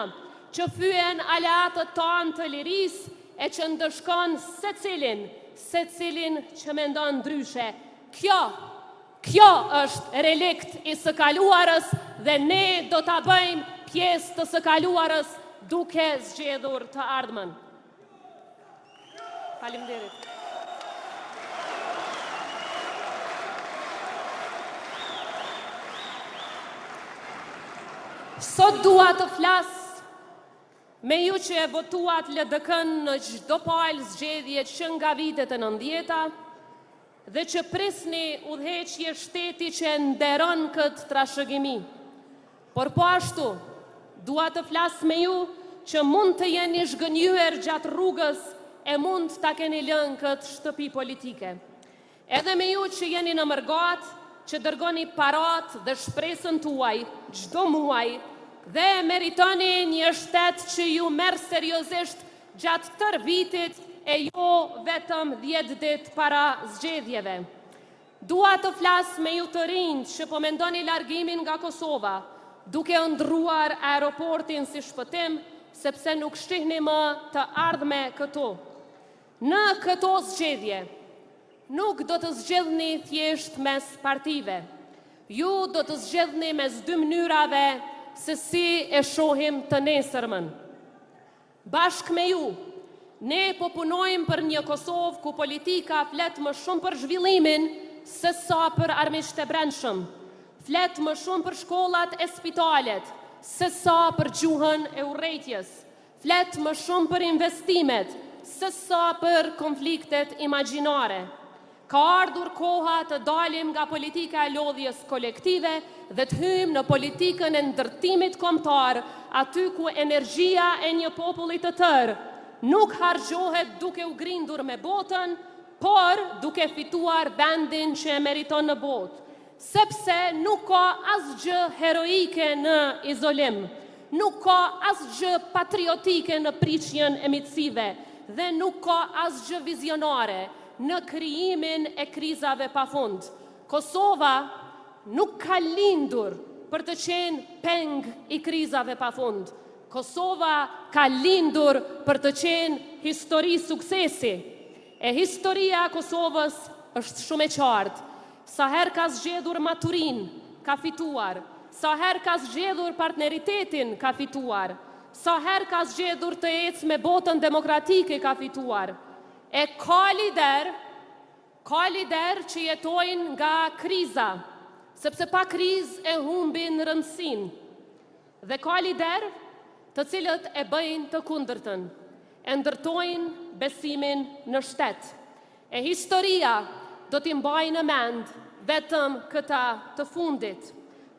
që fyen aleatët tanë të lirisë e që ndëshkon secilin që mendon ndryshe. Kjo është relikt i së kaluarës dhe ne do ta bëjmë pjesë të së kaluarës duke zgjedhur të ardhmen. Faleminderit. Sot dua të flas me ju që e votuat LDK-n në çdo palë zgjedhje që nga vitet e 90-ta dhe që prisni udhëheqje shteti që nderon këtë trashëgimi. Por po ashtu, dua të flas me ju që mund të jeni zhgënjyer gjatë rrugës e mund ta keni lënë këtë shtëpi politike. Edhe me ju që jeni në mërgat, që dërgoni parat dhe shpresën tuaj çdo muaj dhe meritoni një shtet që ju merr seriozisht gjatë tër vitit e jo vetëm 10 ditë para zgjedhjeve. Dua të flas me ju të rinj që po mendoni largimin nga Kosova, duke ndruar aeroportin si shpëtim, sepse nuk shihni më të ardhme këtu. Në këto zgjedhje, nuk do të zgjedhni thjesht mes partive. Ju do të zgjedhni mes dy mënyrave se si e shohim të nesërmën. Bashkë me ju, ne po punojmë për një Kosovë ku politika flet më shumë për zhvillimin se sa për armiqtë e brendshëm. Flet më shumë për shkollat e spitalet se sa për gjuhën e urrejtjes. flet më shumë për investimet, se sa për konfliktet imagjinare. Ka ardhur koha të dalim nga politika e lodhjes kolektive dhe të hyjmë në politikën e ndërtimit kombëtar, aty ku energjia e një populli të tërë nuk harxhohet duke u grindur me botën, por duke fituar vendin që e meriton në botë. Sepse nuk ka asgjë heroike në izolim, nuk ka asgjë patriotike në priçjen e miqësive dhe nuk ka asgjë vizionare në krijimin e krizave pafund. Kosova nuk ka lindur për të qenë peng i krizave pafund. Kosova ka lindur për të qenë histori suksesi. E historia e Kosovës është shumë e qartë. Sa herë ka zgjedhur maturin, ka fituar. Sa herë ka zgjedhur partneritetin, ka fituar. Sa herë ka zgjedhur të ecë me botën demokratike, ka fituar. E ka lider që jetojnë nga kriza, sepse pa krizë e humbin rëndësinë. Dhe ka lider të cilët e bëjnë të kundërtën, e ndërtojnë besimin në shtet. E historia do t'i mbajë në mend vetëm këta të fundit,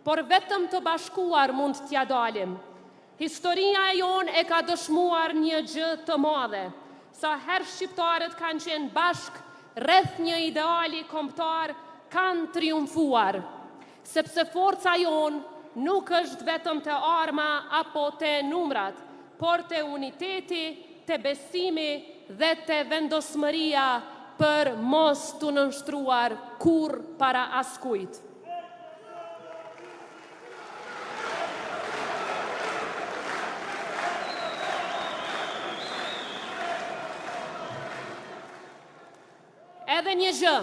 por vetëm të bashkuar mund t'ja dalim. Historia e jonë e ka dëshmuar një gjë të madhe. Sa herë shqiptarët kanë qenë bashk rreth një ideali kombëtar, kanë triumfuar. Sepse forca jonë nuk është vetëm të arma apo të numrat, por të uniteti, të besimi dhe të vendosmëria për mos të nënshtruar kur para askujt. Edhe një gjë,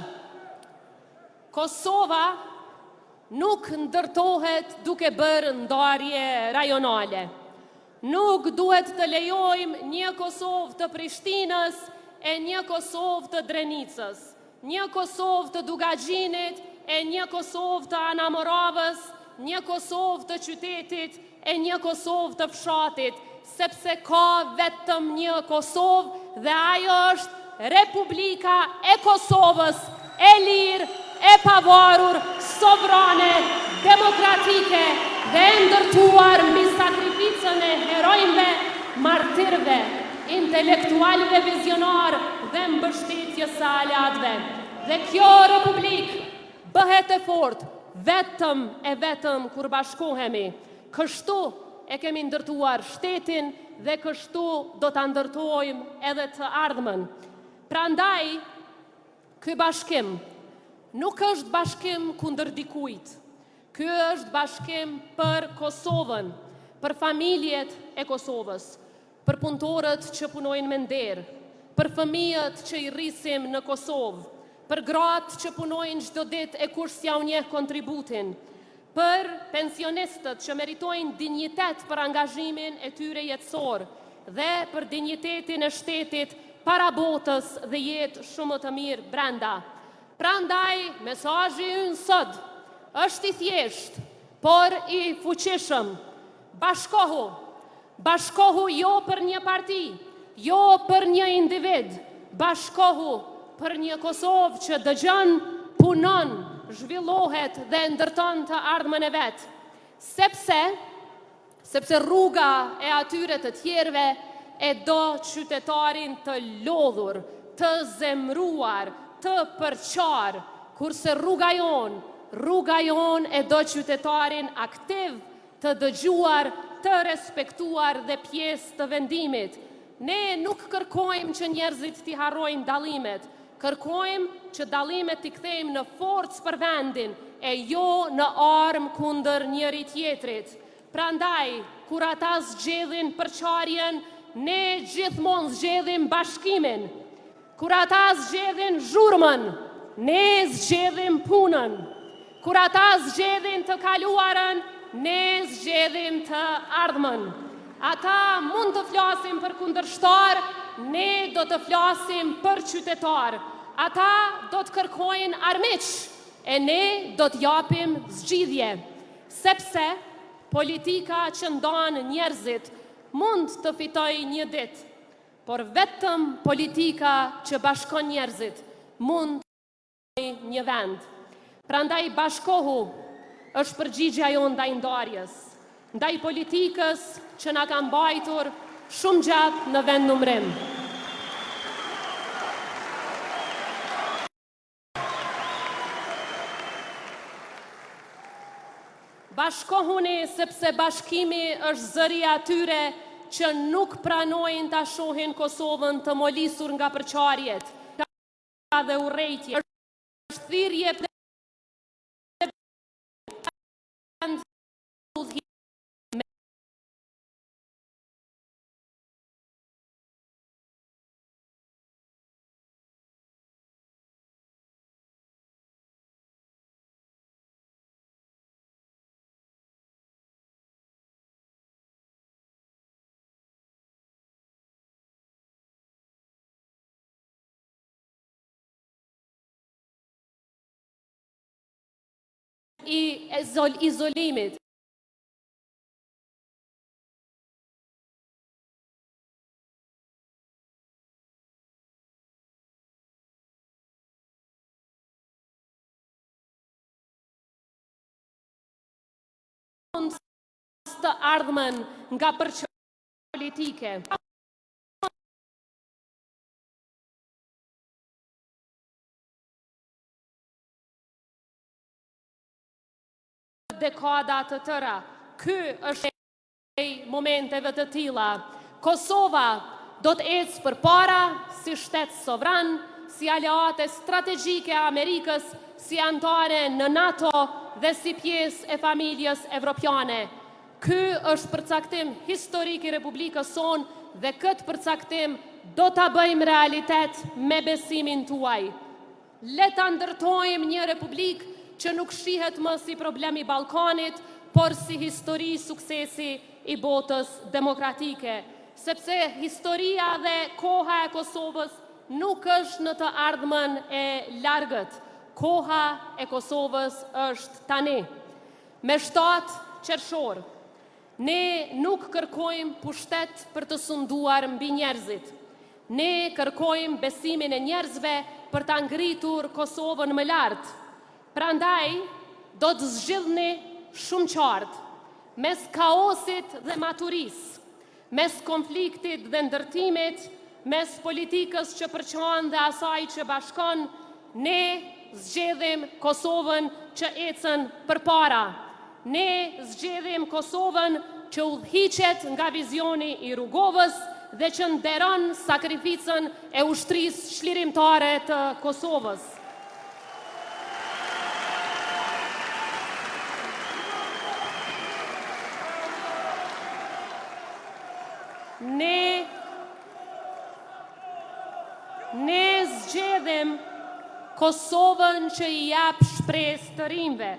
Kosova nuk ndërtohet duke bërë ndarje rajonale. Nuk duhet të lejojmë një Kosovë të Prishtinës e një Kosovë të Drenicës, një Kosovë të Dugaxhinit e një Kosovë të Anamoravës, një Kosovë të qytetit e një Kosovë të fshatit, sepse ka vetëm një Kosovë dhe ajo është Republika e Kosovës, e lirë, e pavarur, sovrane, demokratike dhe ndërtuar mbi sakrificën e herojve, martirëve, intelektualëve vizionar dhe mbështetjes së aleatëve. Dhe kjo republikë bëhet e fortë vetëm kur bashkohemi. Kështu e kemi ndërtuar shtetin dhe kështu do ta ndërtojmë edhe të ardhmen. Prandaj, ky bashkim nuk është bashkim kundër dikujt. Ky është bashkim për Kosovën, për familjet e Kosovës, për punëtorët që punojnë me nder, për fëmijët që i rrisim në Kosovë, për gratë që punojnë çdo ditë e kush s'ja u njeh kontributin, për pensionistët që meritojnë dinjitet për angazhimin e tyre jetësor dhe për dinjitetin e shtetit para botës dhe jetë shumë të mirë brenda. Prandaj, mesazhi ynë sot është i thjeshtë, por i fuqishëm. Bashkohu jo për një parti, jo për një individ, bashkohu për një Kosovë që dëgjon, punon, zhvillohet dhe ndërton të ardhmen e vet. Sepse rruga e atyre të tjerëve e do qytetarin të lodhur, të zemruar, të përqar, kurse rruga jon e do qytetarin aktiv, të dëgjuar, të respektuar dhe pjesë të vendimit. Ne nuk kërkojmë që njerëzit t'i harrojnë dallimet, kërkojmë që dallimet t'i kthejmë në forcë për vendin, e jo në armë kundër njëri tjetrit. Prandaj, kur ata zgjedhin përqarjen, ne gjithmonë zgjedhim bashkimin. Kur ata zgjedhin zhurmën, ne zgjedhim punën. Kur ata zgjedhin të kaluarën, ne zgjedhim të ardhmen. Ata mund të flasim për kundërshtar, ne do të flasim për qytetar. Ata do të kërkojnë armiq, e ne do të japim zgjidhje. Sepse politika që ndan njerëzit mund të fitoj një ditë, por vetëm politika që bashkon njerëzit mund të fitoj një vend. Prandaj bashkohu është përgjigjja jonë ndaj ndarjes, ndaj politikës që na ka mbajtur shumë gjatë në vendnumrim. Bashkohuni sepse bashkimi është zëria atyre që nuk pranojnë ta shohin Kosovën të molisur nga përçarjet dhe urrejtje. Është thirrje i izolimit. Të ardhmen nga përçarja politike. Dekada të tëra. Ky është momenteve të tilla. Kosova do të ecë përpara si shtet sovran, si aleate strategjike e Amerikës, si anëtare në NATO dhe si pjesë e familjes evropiane. Ky është përcaktim historik i Republikës sonë dhe këtë përcaktim do ta bëjmë realitet me besimin tuaj. Le ta ndërtojmë një republikë që nuk shihet më si problemi Ballkanit, por si histori suksesi i botës demokratike, sepse historia dhe koha e Kosovës nuk është në të ardhmen e largët. Koha e Kosovës është tani. Me 7 qershor, ne nuk kërkojmë pushtet për të sunduar mbi njerëzit. Ne kërkojmë besimin e njerëzve për ta ngritur Kosovën më lart. Prandaj, do të zgjidhni shumë qartë, mes kaosit dhe maturisë, mes konfliktit dhe ndërtimit, mes politikës që përçan dhe asaj që bashkon, ne zgjedhim Kosovën që ecën përpara. Ne zgjedhim Kosovën që udhhiqet nga vizioni i Rugovës dhe që nderon sakrificën e ushtrisë çlirimtare të Kosovës. Ne zgjedhim Kosovën që i jap shpresë të rinjve,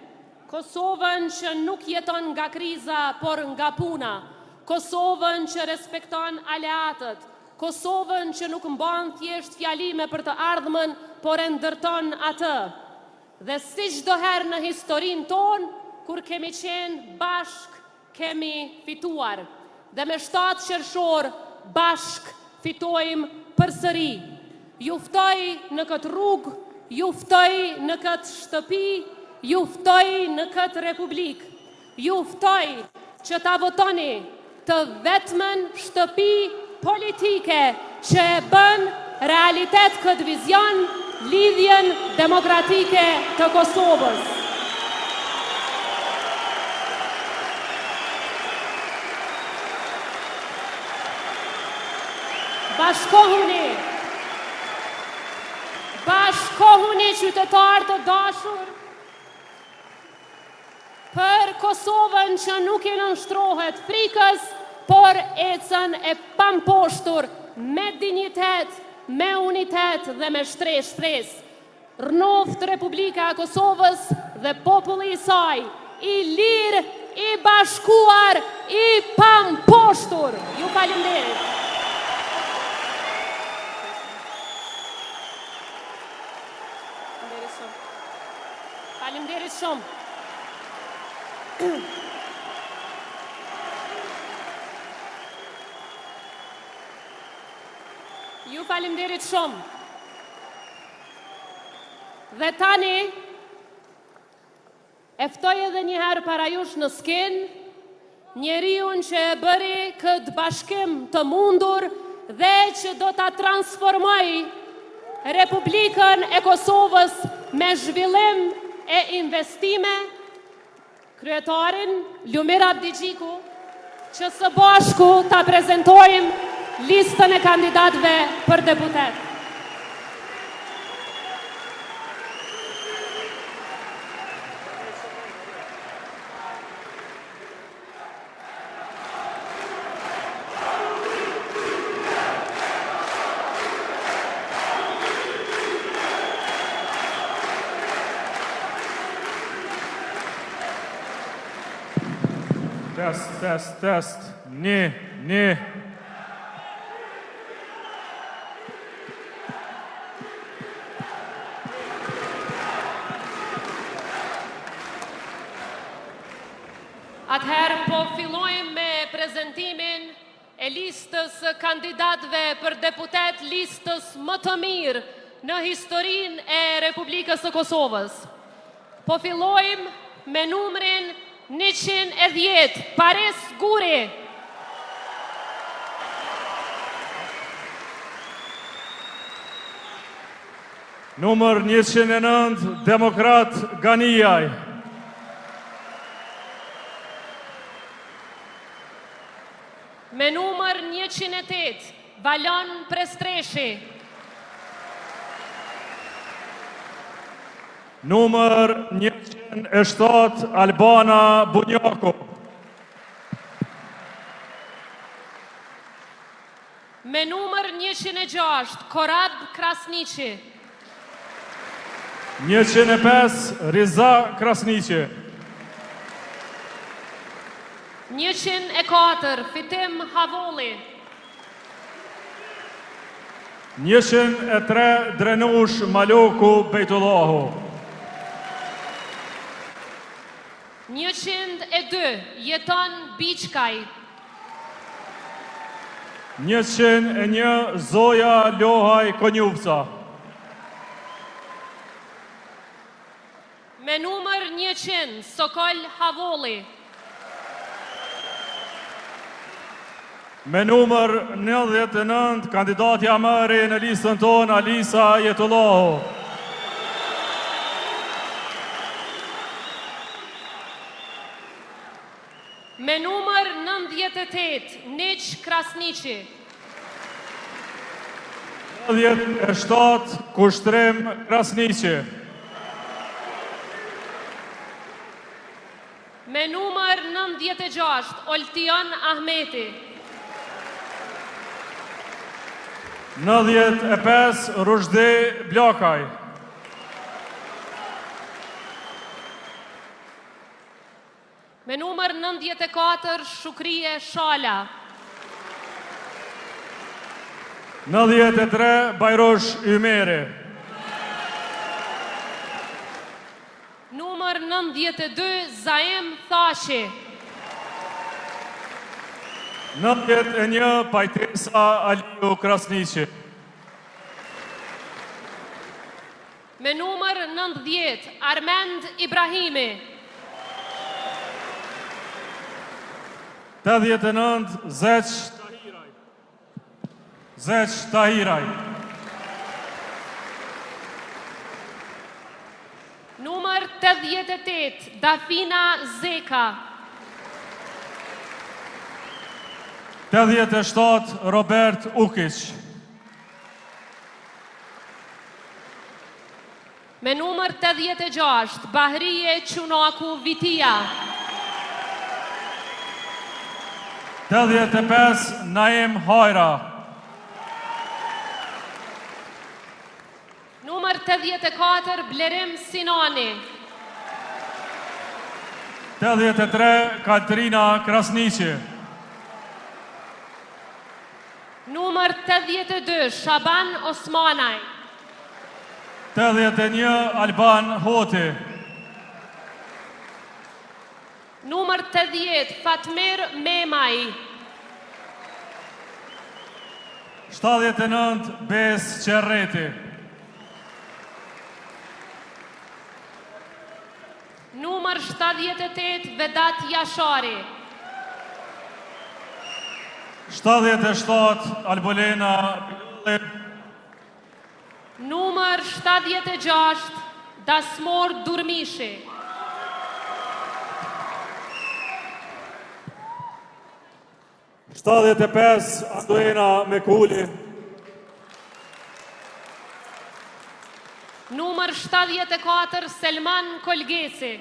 Kosovën që nuk jeton nga kriza, por nga puna, Kosovën që respekton aleatët, Kosovën që nuk mban thjesht fjalime për të ardhmen, por e ndërton atë. Dhe si çdo herë në historinë tonë, kur kemi qenë bashk, kemi fituar. Dhe me 7 qershor bashk fitojmë përsëri. Ju ftoj në këtë rrugë, ju ftoj në këtë shtëpi, ju ftoj në këtë republikë. Ju ftoj që ta votoni të vetmen shtëpi politike që e bën realitet këtë vizion, lidhjen demokratike të Kosovës. Bashkohuni qytetarë të dashur për Kosovën që nuk i nënshtrohet frikës, por ecën e pamposhtur me dinjitet, me unitet dhe me shpresë. Rënoft Republika e Kosovës dhe populli i saj, i lirë, i bashkuar, i pamposhtur. Ju falenderoj. Faleminderit shumë. faleminderit shumë. Dhe tani, e ftoj edhe një herë para jush në skenë, njeriun që e bëri këtë bashkim të mundur dhe që do ta transformoj Republikën e Kosovës me zhvillim e investime, kryetarin Lumir Abdigjiku, që së bashku ta prezantojmë listën e kandidatëve për deputet. Test. Një. Atëherë po fillojmë me prezentimin e listës kandidatëve për deputet, listës më të mirë në historinë e Republikës së Kosovës. Po fillojmë me numrin 110, Paris Guri. Numër 109, Demokrat Ganijaj. Me numër 108, Valon Prestreshi. Numër 107, Albana Bunjako. Me numër 106, Korad Krasniqi. 105, Riza Krasniqi. 104, Fitim Havolli. 103, Drenush Maloku Bejtullahu. 102, Jeton Biçkaj. 101, Zoja Lohaj Konjupca. Me numër 100, Sokol Havolli. Me numër 99, kandidatja mëri në listën tonë, Alisa Jetullahu. Me numër 98, Niç Krasniqi. 97, Kushtrim Krasniqi. Me numër 96, Oltion Ahmeti. 95, Rushdi Blokaj. Me numër 94, Shukrije Shala. 93, Bajrosh Ymeri. Numër 92, Zaim Thashi. 91, Pajtesa Aliu Krasniqi. Me numër 90, Armend Ibrahimi. 89, Zeq Tahiraj. Numër 88, Dafina Zeka. 87, Robert Ukiq. Me numër 86, Bahrije Qunaku Vitia. 85, Naim Hajra. Numër 84, Blerim Sinani. 83, Katrina Krasniqi. Numër 82, Shaban Osmanaj. 81, Alban Hoti. Numër 80, Fatmir Memaj. 79 Bes Qerreti. Numër 78 Vedat Jashari. 77 Albolena Bilulli. Numër 76 Dasmor Durmishi. Shtatë e 5 Anduena Mekuli. Numër 74 Selman Kolgesi.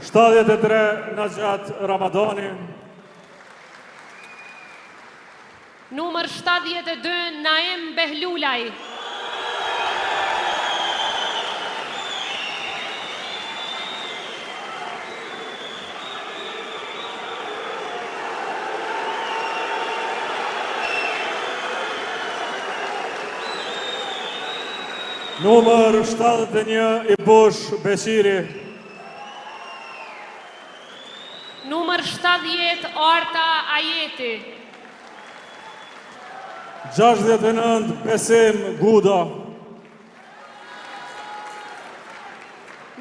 73 Najat Ramadani. Numër 72 Naim Behlulaj. Numër 71 Ibush Beqiri. Numër 70 Arta Ajeti. 69 Besim Guda.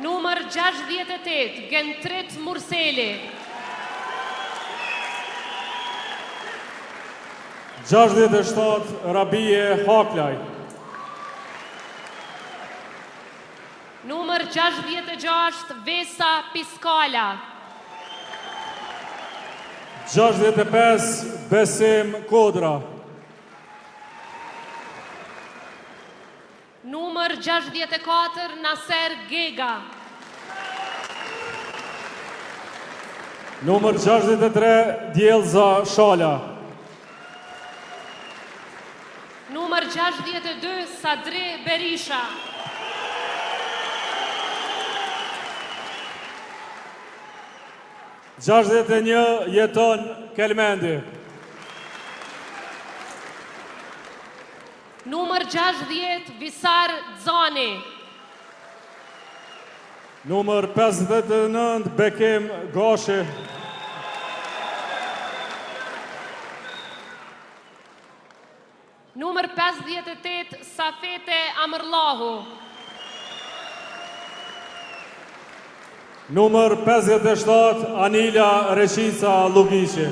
Numër 68 Gentrit Murseli. 67 Rabie Haklaj. Numër 66 Vesa Piskala. 65 Besim Kodra. Numër 64 Naser Gega. Numër 63 Djelza Shala. Numër 62 Sadri Berisha. Gjashtëdhjetë e një Jeton Kelmendi. Numër 60 Visar Zani. Numër 59 Bekim Gashi. Numër 58 Safete Amërlahu. Numër 57 Anila Reqica Lugiqi.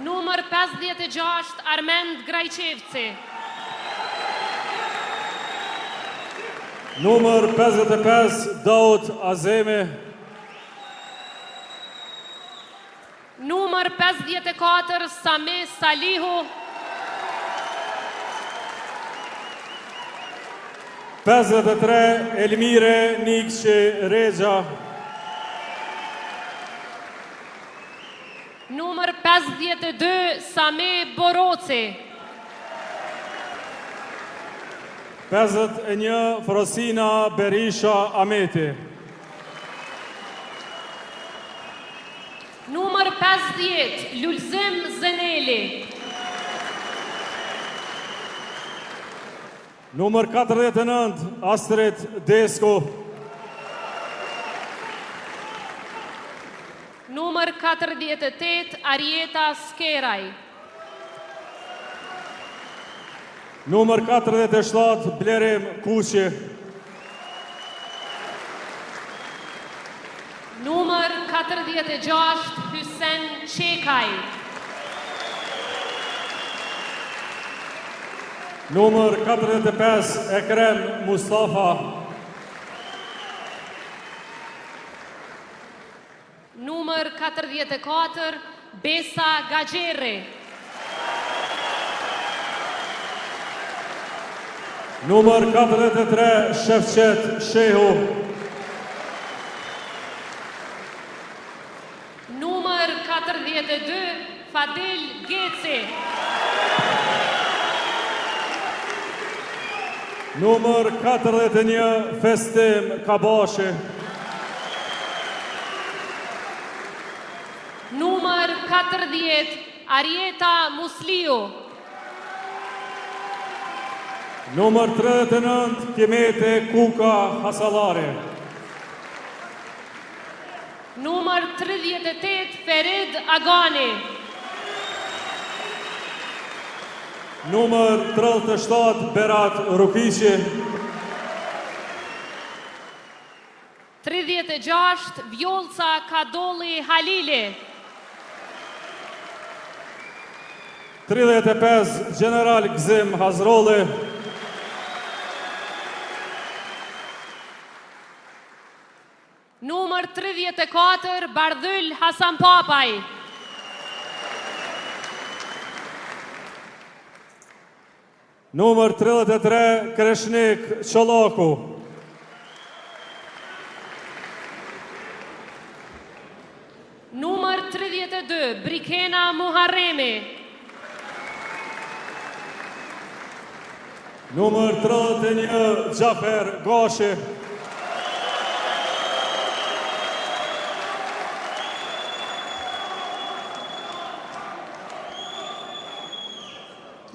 Numër 56 Armend Grajqevci. Numër 55 Daud Azemi. Numër 54 Sami Salihu. 53 Elmire Nikshi Regja. Numër 52 Sami Boroci. 51 Frosina Berisha Ameti. Numër 50 Lulzim Zeneli. Numër 49 Astrid Desko. Numër 48 Arieta Skeraj. Numër 47 Blerim Kuqi. Numër 46 Hysen Qekaj. Numër 45 Ekrem Mustafa. Numër 44 Besa Gajere. Numër 43 Shefqet Shehu. Numër 42 Fadil Geci. Numër 41 Festim Kabashi. Numër 40 Arieta Musliu. Numër 39 Kimete Kuka Hasallari. Numër Numër 38 Ferid Agani. Numër 37 Berat Rukiqi. 36 Vjolca Kadolli Halili. 35 General Gzim Hazrolli. Numër 34 Bardhyl Hasan Papaj. Numër 33 Kreshnik Çollaku. Numër 32 Brikena Muharremi. Numër 31 Gjafer Gashi.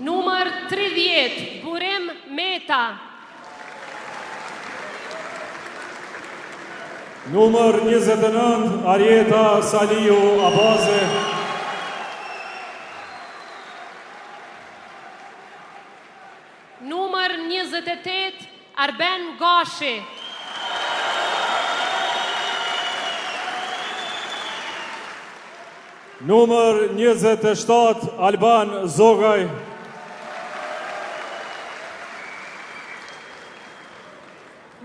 Numër 30 Burim Meta. Numër 29 Arjeta Saliu Abaze. Numër 28 Arben Gashi. Numër 27 Alban Zogaj.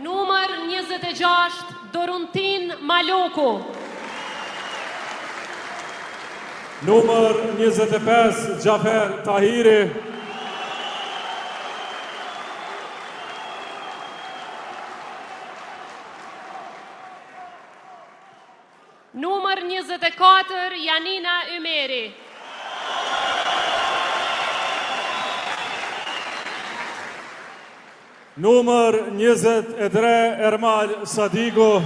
Numër 26 Doruntin Maloku. Numër 25 Gjafer Tahiri. Numër 24 Janina Ymeri. Numër 23 Ermal Sadiku.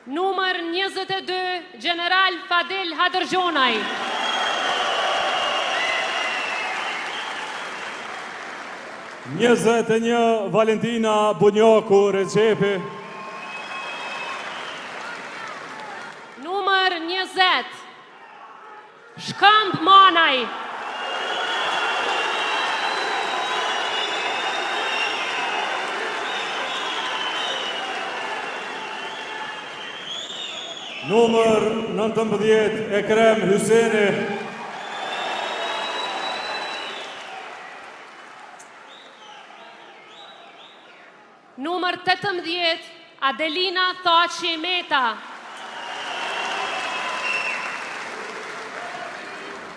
Numër 22 General Fadil Hadërgjonaj. Njëzet e një Valentina Bunjoku Recepi. Numër 20 Shkamb Manaj. Numër 19 Ekrem Hyseni. Numër 18 Adelina Thaçi Meta.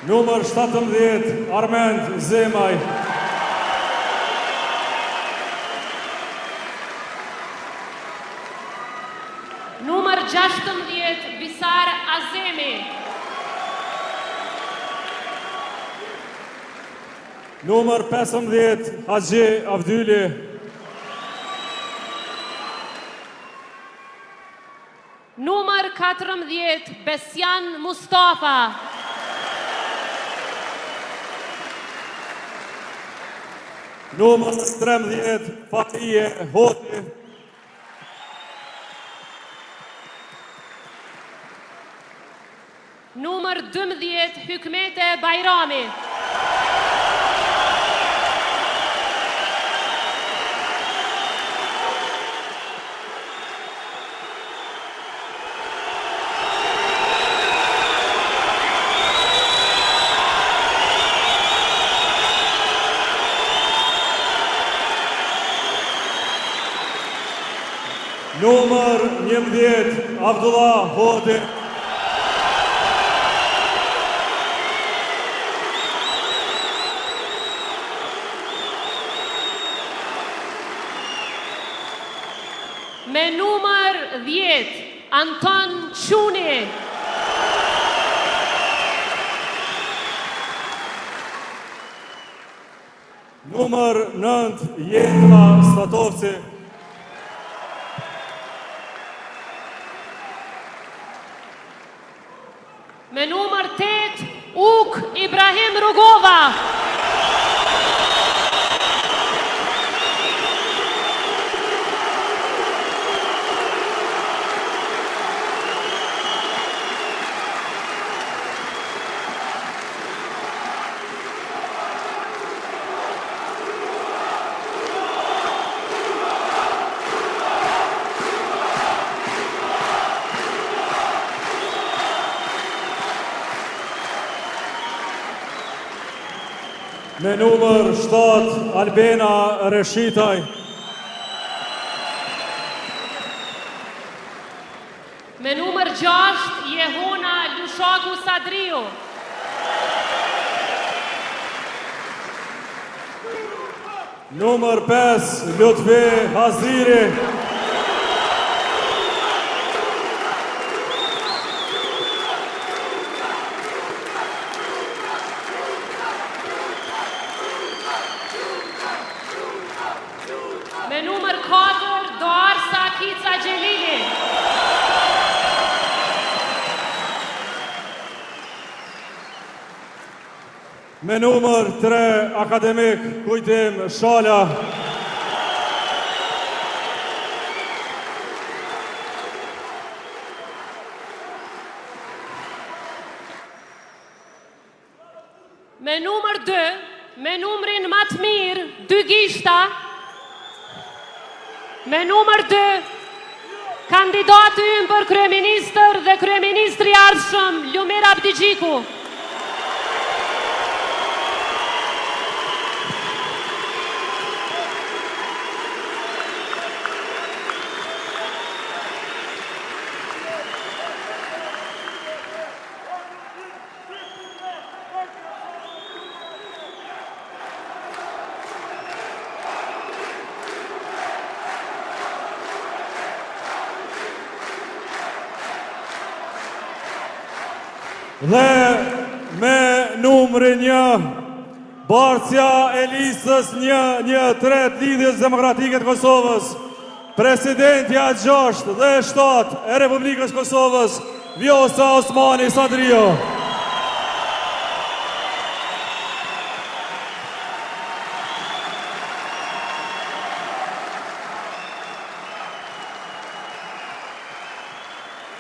Numër 17 Armend Zemaj. Numër 16 Bisar Azemi. Numër 15 Haxhi Avdyli. Numër 14 Besjan Mustafa. Numër 13 Fatije Hoti. Numër 12 Hykmete Bajrami. Numër 11 Abdullah Hoti. Me numër 10 Anton Quni. Numër 9 Jetla Statovci. Me numër 8 Uk Ibrahim Rugova. Me numër 7, Albena Reshitaj. Me numër 6, Jehona Lushaku Sadrio. Numër 5, Lutfi Haziri. Me numër 4, Doarsa Kica Gjelili. Me numër 3, Akademik Kujtim Shala. Me numër 2, me numrin më të mirë, 2 gishta. Me numër 2, kandidati ynë për kryeministër dhe kryeministri ardhshëm, Lumir Abdigjiku. Dhe me numrin 1, Barcja Elisës 113 Lidhjes Demokratike të Kosovës, Presidentja 6 dhe 7 e Republikës Kosovës, Vjosa Osmani Sadrio.